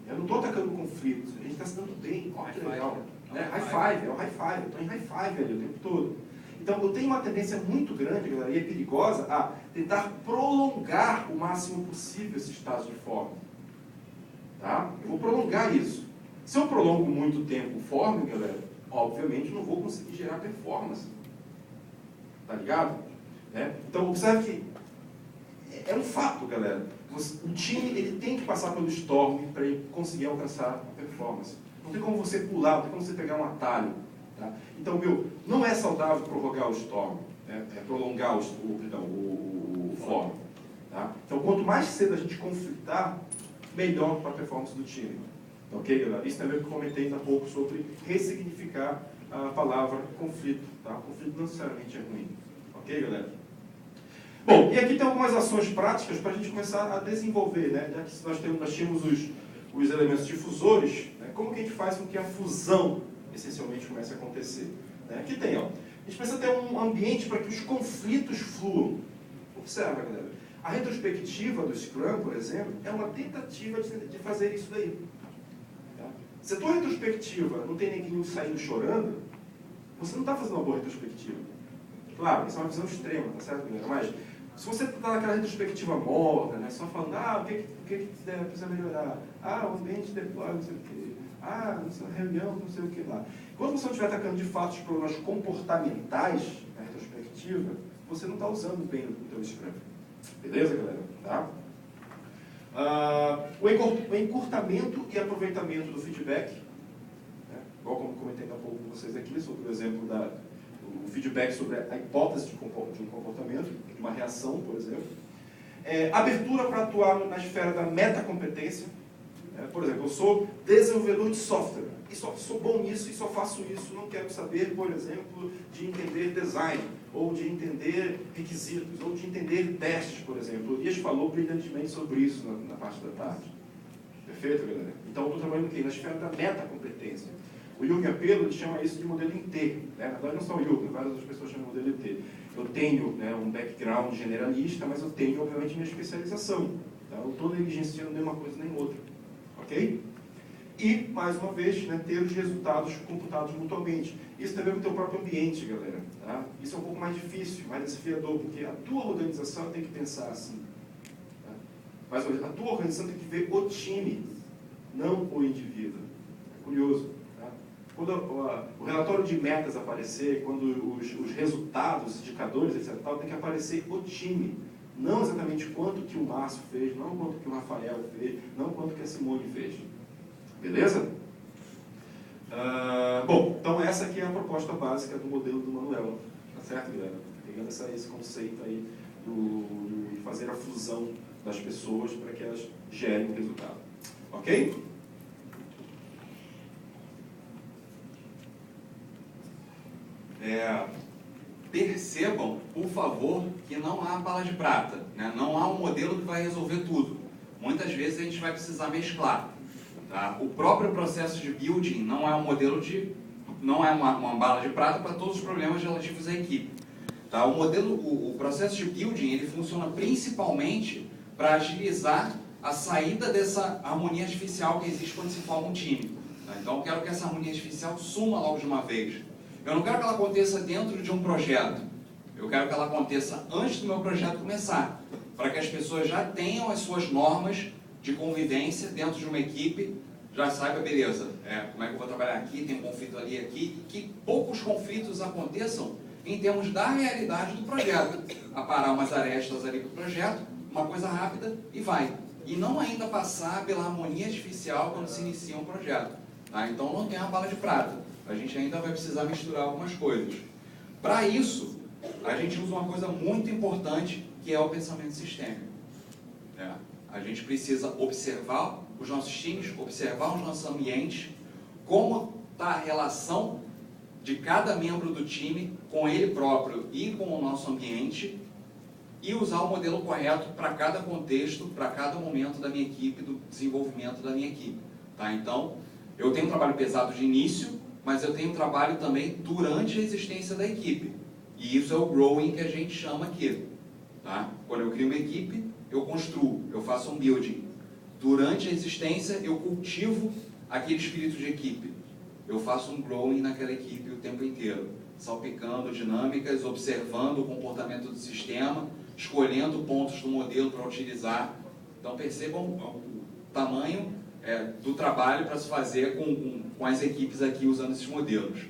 Eu não estou atacando conflitos. A gente está se dando bem. Olha que legal. High five, é o high five. Eu estou em high five ali o tempo todo. Então, eu tenho uma tendência muito grande, galera, e é perigosa, a tentar prolongar o máximo possível esse estado de form. Tá? Eu vou prolongar isso. Se eu prolongo muito tempo o form, galera, obviamente não vou conseguir gerar performance. Tá ligado? Então, observe que é um fato, galera. O time ele tem que passar pelo storm para ele conseguir alcançar a performance. Não tem como você pular, não tem como você pegar um atalho. Tá? Então, não é saudável prorrogar o storm, prolongar o form. Tá? Então, quanto mais cedo a gente conflitar, melhor para a performance do time. Ok, galera? Isso também que eu comentei ainda há pouco sobre ressignificar a palavra conflito. Tá? Conflito não necessariamente é ruim. Ok, galera? Bom, e aqui tem algumas ações práticas para a gente começar a desenvolver, né? Já que nós tínhamos os elementos difusores, né? Como que a gente faz com que a fusão, essencialmente, comece a acontecer? Né? Aqui tem, ó. A gente precisa ter um ambiente para que os conflitos fluam. Observa, galera. A retrospectiva do Scrum, por exemplo, é uma tentativa de fazer isso daí. Tá? Se a tua retrospectiva não tem ninguém saindo chorando, você não está fazendo uma boa retrospectiva. Claro, isso é uma visão extrema, tá certo, galera? Mas, se você está naquela retrospectiva morna, né, só falando, o que precisa melhorar? O ambiente de deploy, não sei o quê. Nessa reunião, não sei o que lá. Quando você não estiver atacando de fato os problemas comportamentais na retrospectiva, você não está usando bem o teu Scrum. Beleza, galera? Tá? O encurtamento e aproveitamento do feedback, né? Igual como comentei há pouco com vocês aqui, sobre o exemplo o feedback sobre a hipótese de um comportamento, de uma reação, por exemplo. Abertura para atuar na esfera da metacompetência. Por exemplo, eu sou desenvolvedor de software, e só sou bom nisso, e só faço isso. Não quero saber, por exemplo, de entender design, ou de entender requisitos, ou de entender testes, por exemplo. O Elias falou brilhantemente sobre isso na parte da tarde. Perfeito, galera? Então, eu estou trabalhando aqui na esfera da metacompetência. O Jürgen Apelo ele chama isso de modelo INT. Né? Na verdade, não só o Jürgen, várias outras pessoas chamam de modelo INT. Eu tenho, né, um background generalista, mas eu tenho, obviamente, minha especialização. Tá? Eu estou negligenciando nem uma coisa nem outra. Ok? E, mais uma vez, né, ter os resultados computados mutuamente. Isso também é o teu próprio ambiente, galera. Tá? Isso é um pouco mais difícil, mais desafiador, porque a tua organização tem que pensar assim. Tá? Mas a tua organização tem que ver o time. não o indivíduo. É curioso. Tá? Quando o relatório de metas aparecer, quando os resultados, os indicadores, etc., tem que aparecer o time. Não exatamente quanto que o Márcio fez, não quanto que o Rafael fez, não quanto que a Simone fez. Beleza? Bom, então essa aqui é a proposta básica do modelo do Manuel. Tá certo, galera? Pegando esse conceito aí de fazer a fusão das pessoas para que elas gerem o resultado. Ok? Percebam, por favor, que não há bala de prata, né? Não há um modelo que vai resolver tudo. Muitas vezes a gente vai precisar mesclar. Tá? O próprio processo de building não é um modelo não é uma bala de prata para todos os problemas relativos à equipe. Tá? O processo de building ele funciona principalmente para agilizar a saída dessa harmonia artificial que existe quando se forma um time. Tá? Então eu quero que essa harmonia artificial suma logo de uma vez. Eu não quero que ela aconteça dentro de um projeto. Eu quero que ela aconteça antes do meu projeto começar, para que as pessoas já tenham as suas normas de convivência dentro de uma equipe, já saiba, beleza, como é que eu vou trabalhar aqui, tem um conflito ali, aqui, e que poucos conflitos aconteçam em termos da realidade do projeto. Aparar umas arestas ali para o projeto, uma coisa rápida e vai. E não ainda passar pela harmonia artificial quando se inicia um projeto. Tá? Então não tem uma bala de prata. A gente ainda vai precisar misturar algumas coisas. Para isso, a gente usa uma coisa muito importante, que é o pensamento sistêmico. A gente precisa observar os nossos times, observar os nossos ambientes, como está a relação de cada membro do time com ele próprio e com o nosso ambiente, e usar o modelo correto para cada contexto, para cada momento da minha equipe, do desenvolvimento da minha equipe. Tá? Então, eu tenho um trabalho pesado de início, mas eu tenho um trabalho também durante a existência da equipe. E isso é o growing que a gente chama aqui. Tá? Quando eu crio uma equipe, eu construo, eu faço um building. Durante a existência, eu cultivo aquele espírito de equipe. Eu faço um growing naquela equipe o tempo inteiro, salpicando dinâmicas, observando o comportamento do sistema, escolhendo pontos do modelo para utilizar. Então percebam o tamanho do trabalho para se fazer com as equipes aqui usando esses modelos.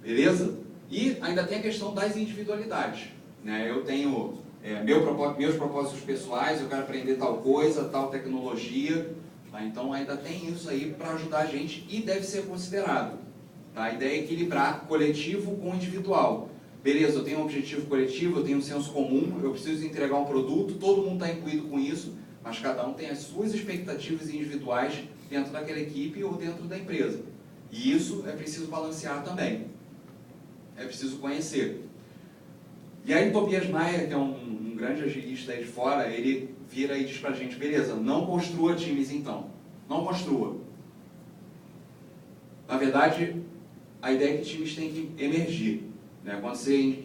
Beleza? E ainda tem a questão das individualidades. Né? Eu tenho meus propósitos pessoais, eu quero aprender tal coisa, tal tecnologia. Tá? Então ainda tem isso aí para ajudar a gente e deve ser considerado. Tá? A ideia é equilibrar coletivo com individual. Beleza, eu tenho um objetivo coletivo, eu tenho um senso comum, eu preciso entregar um produto, todo mundo está incluído com isso, mas cada um tem as suas expectativas individuais dentro daquela equipe ou dentro da empresa. E isso é preciso balancear também. É preciso conhecer. E aí Tobias Mayer, que é um grande agilista aí de fora, ele vira e diz pra gente, beleza, não construa times então. Não construa. Na verdade, a ideia é que times têm que emergir. Né? Quando você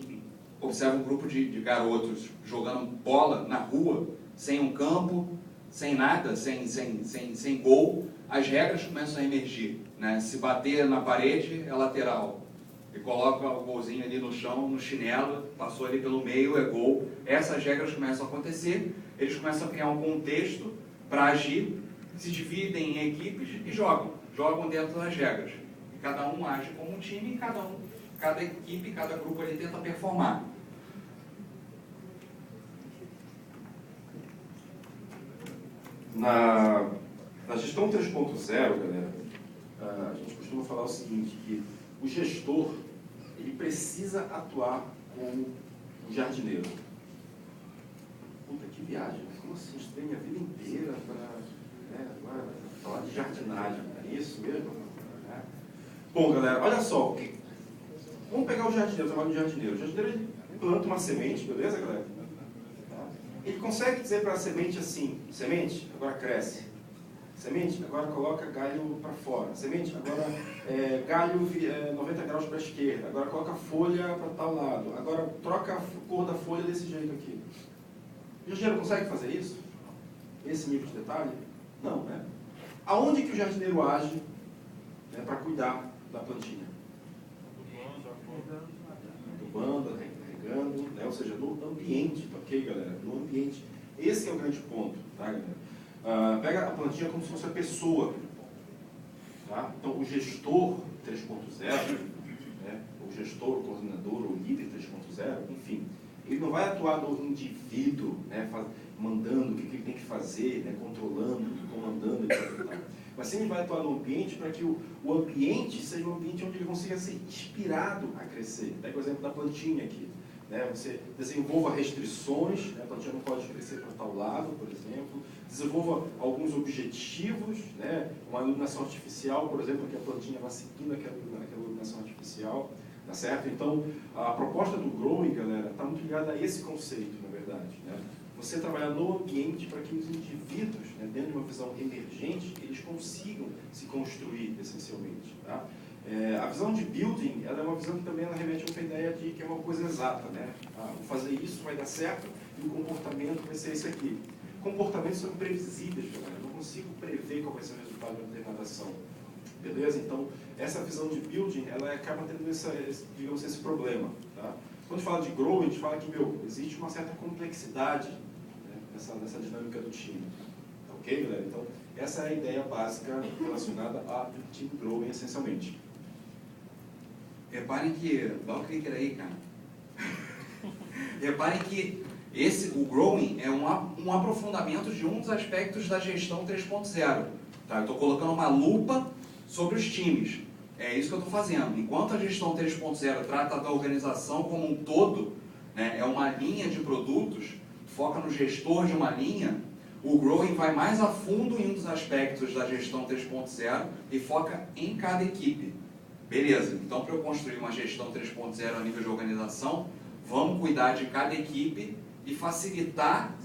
observa um grupo de garotos jogando bola na rua, sem um campo, sem nada, sem gol, as regras começam a emergir. Né? Se bater na parede, é lateral. E coloca o golzinho ali no chão, no chinelo, passou ali pelo meio, é gol. Essas regras começam a acontecer, eles começam a criar um contexto para agir, se dividem em equipes e jogam dentro das regras. E cada um age como um time e cada equipe, cada grupo ali tenta performar. Na gestão 3.0, galera, a gente costuma falar o seguinte, que o gestor, ele precisa atuar como um jardineiro. Puta, que viagem, né? Como assim? Eu estudei minha vida inteira para falar de jardinagem. É isso mesmo? É. Bom, galera, olha só. Vamos pegar o jardineiro, o trabalho do jardineiro. O jardineiro, ele planta uma semente, beleza, galera? Ele consegue dizer para a semente assim, semente, agora cresce. Semente, agora coloca galho para fora. Semente, agora galho 90 graus para a esquerda. Agora coloca folha para tal lado. Agora troca a cor da folha desse jeito aqui. O jardineiro consegue fazer isso? Esse nível de detalhe? Não, né? Aonde que o jardineiro age, né, para cuidar da plantinha? Adubando, regando, né? Ou seja, no ambiente, ok, galera? No ambiente. Esse é o grande ponto, tá, galera? Pega a plantinha como se fosse a pessoa. Tá? Então, o gestor 3.0, né? O gestor, o coordenador, o líder 3.0, enfim, ele não vai atuar no indivíduo, né? Mandando o que ele tem que fazer, né? Controlando, comandando, etc. Mas sim ele vai atuar no ambiente para que o ambiente seja um ambiente onde ele consiga ser inspirado a crescer. Pega o exemplo da plantinha aqui. Né? Você desenvolva restrições, né? A plantinha não pode crescer para tal lado, por exemplo. Desenvolva alguns objetivos, né? Uma iluminação artificial, por exemplo, que a plantinha vai seguindo aquela iluminação artificial. Tá certo? Então, a proposta do Growing, galera, está muito ligada a esse conceito, na verdade. Né? Você trabalhar no ambiente para que os indivíduos, né, dentro de uma visão emergente, eles consigam se construir, essencialmente. Tá? A visão de building, ela é uma visão que também ela remete a uma ideia de que é uma coisa exata. Né? Vou fazer isso, vai dar certo, e o comportamento vai ser esse aqui. Comportamentos são imprevisíveis, galera. Eu não consigo prever qual vai ser o resultado de uma determinada ação. Beleza? Então, essa visão de building, ela acaba tendo digamos, esse problema. Tá? Quando a gente fala de growing, a gente fala que, existe uma certa complexidade, né, nessa dinâmica do time. Tá ok, galera? Então, essa é a ideia básica relacionada ao time growing, essencialmente. Reparem que... Dá o clicker aí, cara. Reparem que o growing é um aprofundamento de um dos aspectos da gestão 3.0. Tá? Eu estou colocando uma lupa sobre os times. É isso que eu estou fazendo. Enquanto a gestão 3.0 trata da organização como um todo, né, é uma linha de produtos, foca no gestor de uma linha, o Growing vai mais a fundo em um dos aspectos da gestão 3.0 e foca em cada equipe. Beleza, então para eu construir uma gestão 3.0 a nível de organização, vamos cuidar de cada equipe e facilitar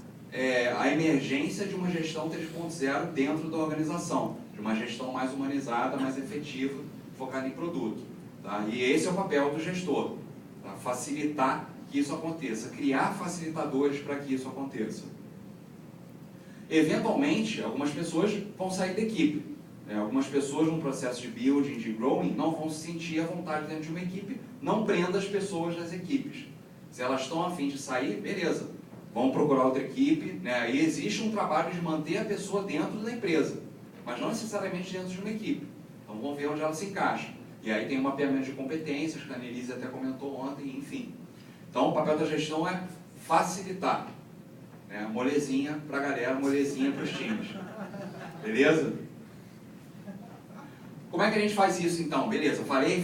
a emergência de uma gestão 3.0 dentro da organização, de uma gestão mais humanizada, mais efetiva, focada em produto. Tá? E esse é o papel do gestor, tá? Facilitar que isso aconteça, criar facilitadores para que isso aconteça. Eventualmente, algumas pessoas vão sair da equipe. Né? Algumas pessoas no processo de building, de growing, não vão se sentir à vontade dentro de uma equipe. Não prenda as pessoas nas equipes. Se elas estão a fim de sair, beleza, vão procurar outra equipe. Né? E existe um trabalho de manter a pessoa dentro da empresa, mas não necessariamente dentro de uma equipe. Então vamos ver onde ela se encaixa. E aí tem um mapeamento de competências, que a Annelise até comentou ontem, enfim. Então o papel da gestão é facilitar. Né? Molezinha para a galera, molezinha para os times. Beleza? Como é que a gente faz isso então? Beleza, falei,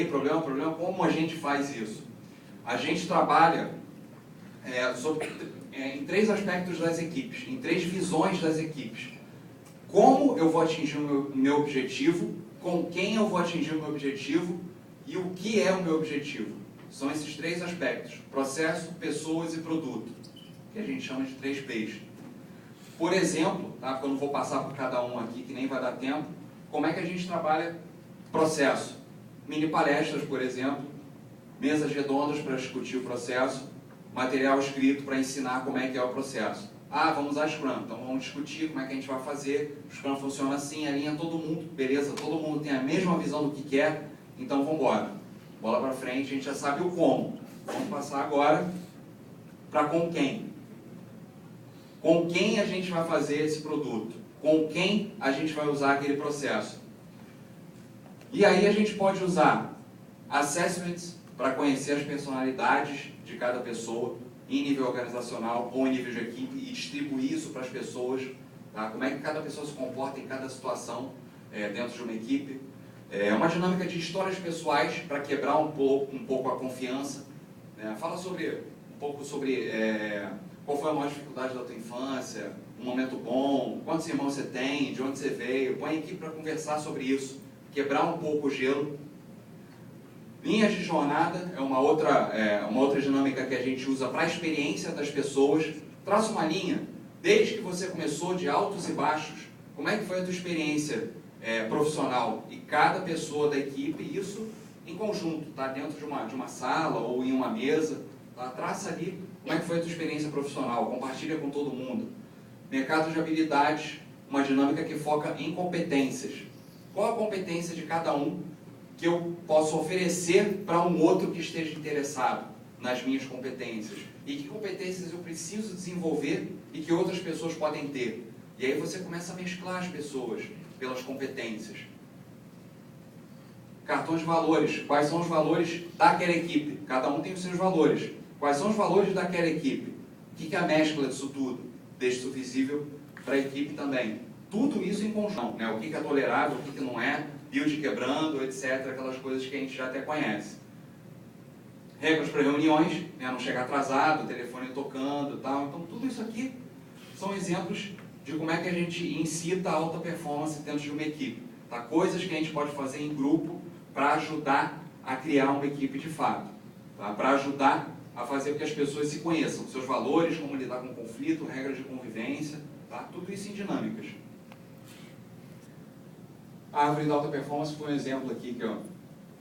problema, como a gente faz isso? A gente trabalha em 3 aspectos das equipes, em 3 visões das equipes. Como eu vou atingir o meu objetivo, com quem eu vou atingir o meu objetivo e o que é o meu objetivo. São esses 3 aspectos: processo, pessoas e produto, que a gente chama de 3Ps. Por exemplo, tá? Porque eu não vou passar por cada um aqui, que nem vai dar tempo, como é que a gente trabalha processo? Mini palestras, por exemplo, mesas redondas para discutir o processo, material escrito para ensinar como é que é o processo. Vamos usar Scrum, então vamos discutir como é que a gente vai fazer. O Scrum funciona assim, alinha todo mundo, beleza, todo mundo tem a mesma visão do que quer, então vamos embora. Bola para frente, a gente já sabe o como. Vamos passar agora para com quem. Com quem a gente vai fazer esse produto? Com quem a gente vai usar aquele processo? E aí a gente pode usar assessments para conhecer as personalidades de cada pessoa, em nível organizacional ou em nível de equipe, e distribuir isso para as pessoas, tá? Como é que cada pessoa se comporta em cada situação dentro de uma equipe. É uma dinâmica de histórias pessoais para quebrar um pouco a confiança. Né? Fala um pouco sobre qual foi a maior dificuldade da tua infância, um momento bom, quantos irmãos você tem, de onde você veio. Põe a equipe para conversar sobre isso, quebrar um pouco o gelo. Linhas de jornada é uma outra dinâmica que a gente usa para a experiência das pessoas. Traça uma linha, desde que você começou, de altos e baixos, como é que foi a tua experiência profissional, e cada pessoa da equipe, isso em conjunto, tá? Dentro de uma sala ou em uma mesa, tá? Traça ali como é que foi a tua experiência profissional, compartilha com todo mundo. Mercado de habilidades, uma dinâmica que foca em competências. Qual a competência de cada um que eu posso oferecer para um outro que esteja interessado nas minhas competências? E que competências eu preciso desenvolver e que outras pessoas podem ter? E aí você começa a mesclar as pessoas pelas competências. Cartões de valores. Quais são os valores daquela equipe? Cada um tem os seus valores. Quais são os valores daquela equipe? O que é a mescla disso tudo? Deixa isso visível para a equipe também. Tudo isso em conjunto, né? O que é tolerável, o que não é, build quebrando, etc. Aquelas coisas que a gente já até conhece. Regras para reuniões, né? Não chegar atrasado, telefone tocando e tal. Então, tudo isso aqui são exemplos de como é que a gente incita a alta performance dentro de uma equipe. Tá? Coisas que a gente pode fazer em grupo para ajudar a criar uma equipe de fato. Tá? Para ajudar a fazer com que as pessoas se conheçam, seus valores, como lidar com conflito, regras de convivência, tá? Tudo isso em dinâmicas. A árvore da alta performance foi um exemplo aqui, que é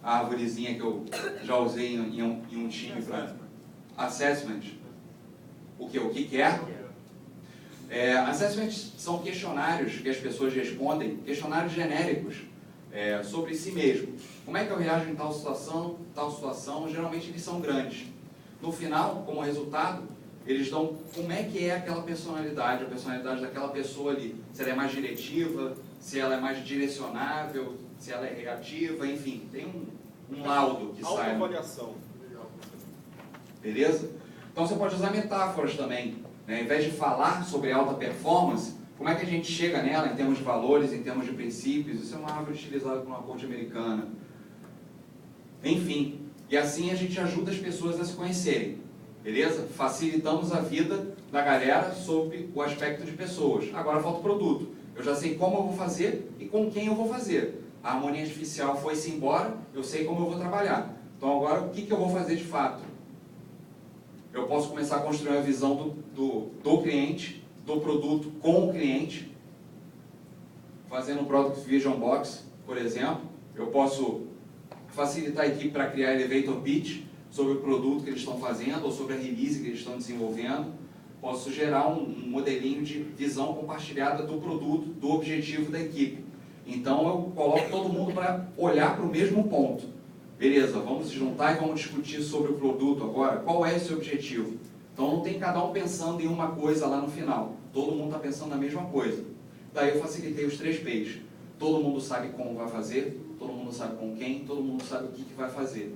a árvorezinha que eu já usei em um time para assessment. O que é? Assessments são questionários que as pessoas respondem, questionários genéricos sobre si mesmo. Como é que eu reajo em tal situação? Geralmente eles são grandes. No final, como resultado, eles dão como é que é aquela personalidade, a personalidade daquela pessoa ali. Se ela é mais diretiva, se ela é mais direcionável, se ela é reativa, enfim, tem um laudo que sai. Autoavaliação. Beleza? Então você pode usar metáforas também. Né? Ao invés de falar sobre alta performance, como é que a gente chega nela em termos de valores, em termos de princípios? Isso é uma árvore utilizada por uma corte americana. Enfim, e assim a gente ajuda as pessoas a se conhecerem. Beleza? Facilitamos a vida da galera sob o aspecto de pessoas. Agora falta o produto. Eu já sei como eu vou fazer e com quem eu vou fazer. A harmonia artificial foi-se embora, eu sei como eu vou trabalhar. Então agora o que eu vou fazer de fato? Eu posso começar a construir uma visão do cliente, do produto com o cliente, fazendo um Product Vision Box, por exemplo. Eu posso facilitar a equipe para criar elevator pitch sobre o produto que eles estão fazendo ou sobre a release que eles estão desenvolvendo. Posso gerar um modelinho de visão compartilhada do produto, do objetivo da equipe. Então eu coloco todo mundo para olhar para o mesmo ponto. Beleza, vamos se juntar e vamos discutir sobre o produto agora. Qual é esse objetivo? Então não tem cada um pensando em uma coisa lá no final. Todo mundo está pensando na mesma coisa. Daí eu facilitei os 3 P's. Todo mundo sabe como vai fazer, todo mundo sabe com quem, todo mundo sabe o que vai fazer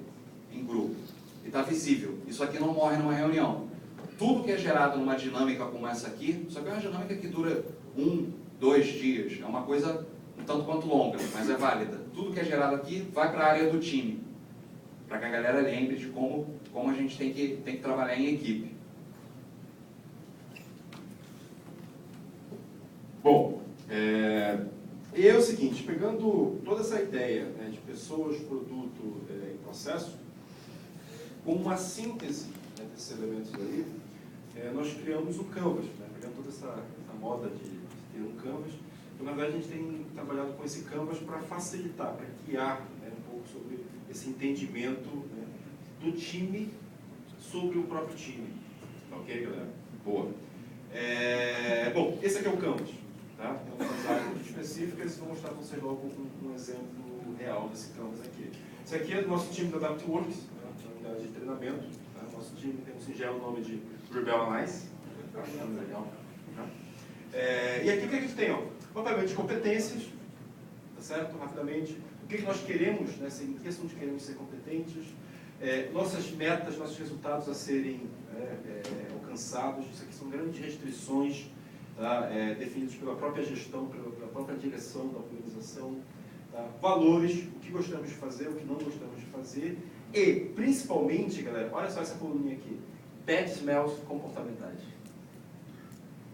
em grupo. E está visível. Isso aqui não morre numa reunião. Tudo que é gerado numa dinâmica como essa aqui, só que é uma dinâmica que dura 1, 2 dias. É uma coisa um tanto quanto longa, mas é válida. Tudo que é gerado aqui vai para a área do time. Para que a galera lembre de como a gente tem que trabalhar em equipe. Bom, e é o seguinte, pegando toda essa ideia, né, de pessoas, produto e processo, com uma síntese, né, desses elementos aí, nós criamos o Canvas, né, pegando toda essa moda de ter um Canvas. Então, na verdade, a gente tem trabalhado com esse Canvas para facilitar, para guiar, né, um pouco sobre esse entendimento, né, do time sobre o próprio time. Ok, galera? Boa. Bom, esse aqui é o Canvas. Tá? Tem umas áreas muito específicas e vou mostrar para vocês logo um exemplo real desse Canvas aqui. Esse aqui é do nosso time da AdaptWorks, né, da unidade de treinamento. Tá? Nosso time tem um singelo nome de Rebel Allies. Legal. Tá? E aqui o que a gente tem? Ó, mapeamento de competências, tá certo? Rapidamente. O que nós queremos, né, em que assuntos queremos ser competentes, nossas metas, nossos resultados a serem alcançados. Isso aqui são grandes restrições, tá? Definidos pela própria gestão, pela própria direção da organização. Tá? Valores, o que gostamos de fazer, o que não gostamos de fazer. E, principalmente, galera, olha só essa coluninha aqui. Bad smells comportamentais.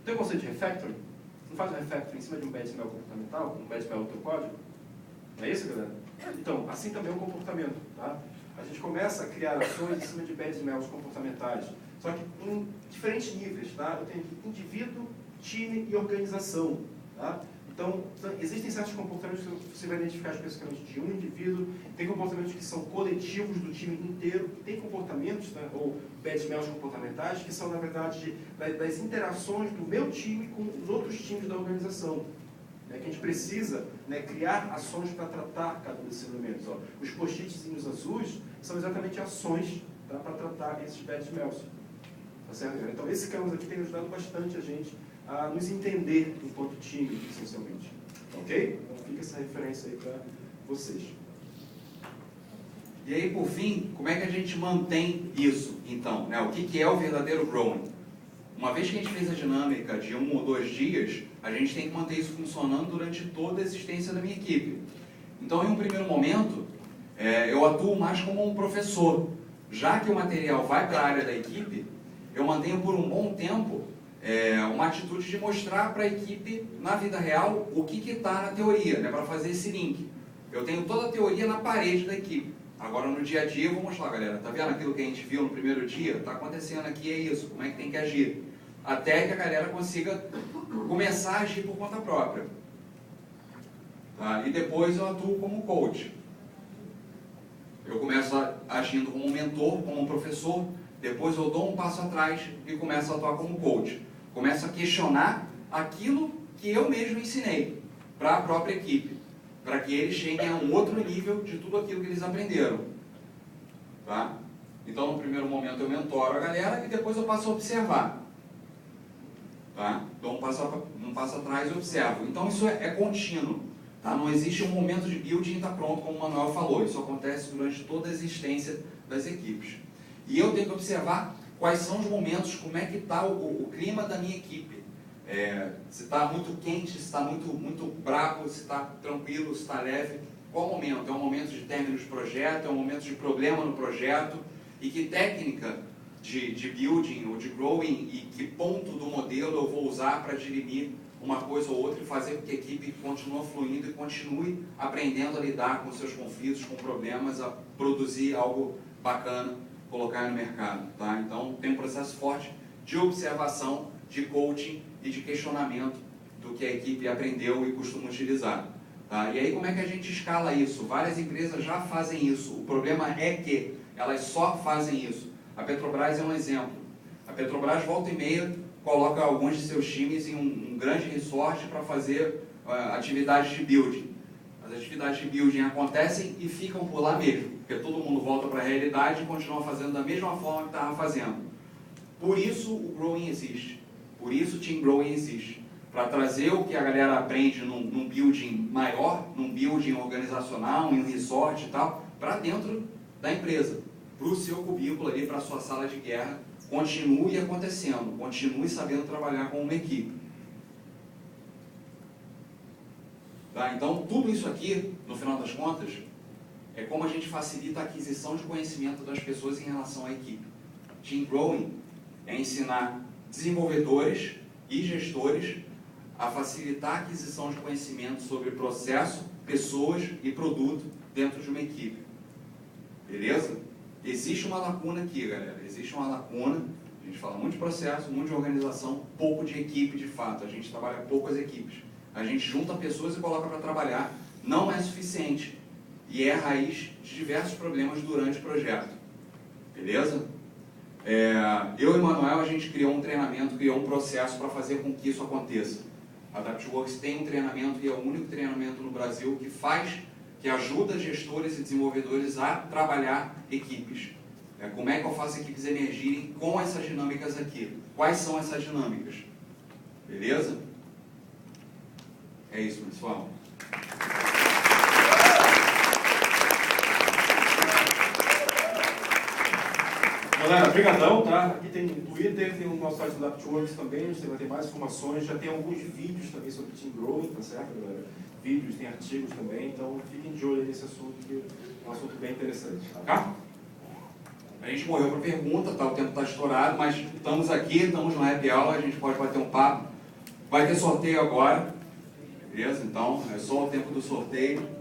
Tem o conceito de refactoring? Você não faz um refactoring em cima de um bad smell comportamental, um bad smell do teu código? Não é isso, galera? Então, assim também é um comportamento. Tá? A gente começa a criar ações em cima de bad smells comportamentais. Só que em diferentes níveis. Tá? Eu tenho indivíduo, time e organização. Tá? Então, existem certos comportamentos que você vai identificar especificamente de um indivíduo, tem comportamentos que são coletivos do time inteiro, e tem comportamentos, né, ou bad smells comportamentais, que são, na verdade, das interações do meu time com os outros times da organização. Né, que a gente precisa, né, criar ações para tratar cada um desses elementos. Ó. Os post-itzinhos azuis são exatamente ações, tá, para tratar esses bad smells. Tá certo? Então, esse Canvas aqui tem ajudado bastante a gente a nos entender enquanto time, essencialmente. Ok? Então fica essa referência aí para vocês. E aí, por fim, como é que a gente mantém isso, então? Né? O que é o verdadeiro growing? Uma vez que a gente fez a dinâmica de 1 ou 2 dias, a gente tem que manter isso funcionando durante toda a existência da minha equipe. Então, em um primeiro momento, eu atuo mais como um professor. Já que o material vai para a área da equipe, eu mantenho por um bom tempo uma atitude de mostrar para a equipe, na vida real, o que está na teoria, né, para fazer esse link. Eu tenho toda a teoria na parede da equipe. Agora, no dia a dia, eu vou mostrar, galera, tá vendo aquilo que a gente viu no primeiro dia? Está acontecendo aqui, é isso, como é que tem que agir. Até que a galera consiga começar a agir por conta própria. Tá? E depois eu atuo como coach. Eu começo agindo como um mentor, como um professor, depois eu dou um passo atrás e começo a atuar como coach. Começo a questionar aquilo que eu mesmo ensinei para a própria equipe, para que eles cheguem a um outro nível de tudo aquilo que eles aprenderam. Tá? Então, no primeiro momento eu mentoro a galera e depois eu passo a observar. Tá? Dou um passo atrás e observo. Então, isso é contínuo. Tá? Não existe um momento de building e está pronto, como o Manuel falou. Isso acontece durante toda a existência das equipes. E eu tenho que observar quais são os momentos, como é que está o clima da minha equipe. Se está muito quente, se está muito bravo, se está tranquilo, se está leve. Qual momento? É um momento de término de projeto, é um momento de problema no projeto. E que técnica de building ou de growing e que ponto do modelo eu vou usar para dirimir uma coisa ou outra e fazer com que a equipe continue fluindo e continue aprendendo a lidar com seus conflitos, com problemas, a produzir algo bacana, colocar no mercado. Tá? Então, tem um processo forte de observação, de coaching e de questionamento do que a equipe aprendeu e costuma utilizar. Tá? E aí, como é que a gente escala isso? Várias empresas já fazem isso. O problema é que elas só fazem isso. A Petrobras é um exemplo. A Petrobras, volta e meia, coloca alguns de seus times em um grande resort para fazer atividades de building. As atividades de building acontecem e ficam por lá mesmo, porque todo mundo volta para a realidade e continua fazendo da mesma forma que estava fazendo. Por isso o growing existe. Por isso o team growing existe. Para trazer o que a galera aprende num building maior, num building organizacional, em um resort e tal, para dentro da empresa, para o seu cubículo ali, para a sua sala de guerra, continue acontecendo, continue sabendo trabalhar com uma equipe. Tá? Então, tudo isso aqui, no final das contas, é como a gente facilita a aquisição de conhecimento das pessoas em relação à equipe. Team Growing é ensinar desenvolvedores e gestores a facilitar a aquisição de conhecimento sobre processo, pessoas e produto dentro de uma equipe. Beleza? Existe uma lacuna aqui, galera. Existe uma lacuna. A gente fala muito de processo, muito de organização, pouco de equipe de fato. A gente trabalha poucas equipes. A gente junta pessoas e coloca para trabalhar. Não é suficiente. E é a raiz de diversos problemas durante o projeto. Beleza? Eu e o Manuel, a gente criou um treinamento, criou um processo para fazer com que isso aconteça. A Adaptworks tem um treinamento e é o único treinamento no Brasil que ajuda gestores e desenvolvedores a trabalhar equipes. Como é que eu faço equipes emergirem com essas dinâmicas aqui? Quais são essas dinâmicas? Beleza? É isso, pessoal. Galera, brigadão, tá? Aqui tem o Twitter, tem o nosso site do Adaptworks também, a gente vai ter mais informações, já tem alguns vídeos também sobre Team Growing, tá certo, galera? Vídeos, tem artigos também, então fiquem de olho nesse assunto, que é um assunto bem interessante. Tá? A gente morreu para pergunta, tá? O tempo está estourado, mas estamos aqui, estamos no happy hour, a gente pode bater um papo. Vai ter sorteio agora, beleza? Então, é só o tempo do sorteio.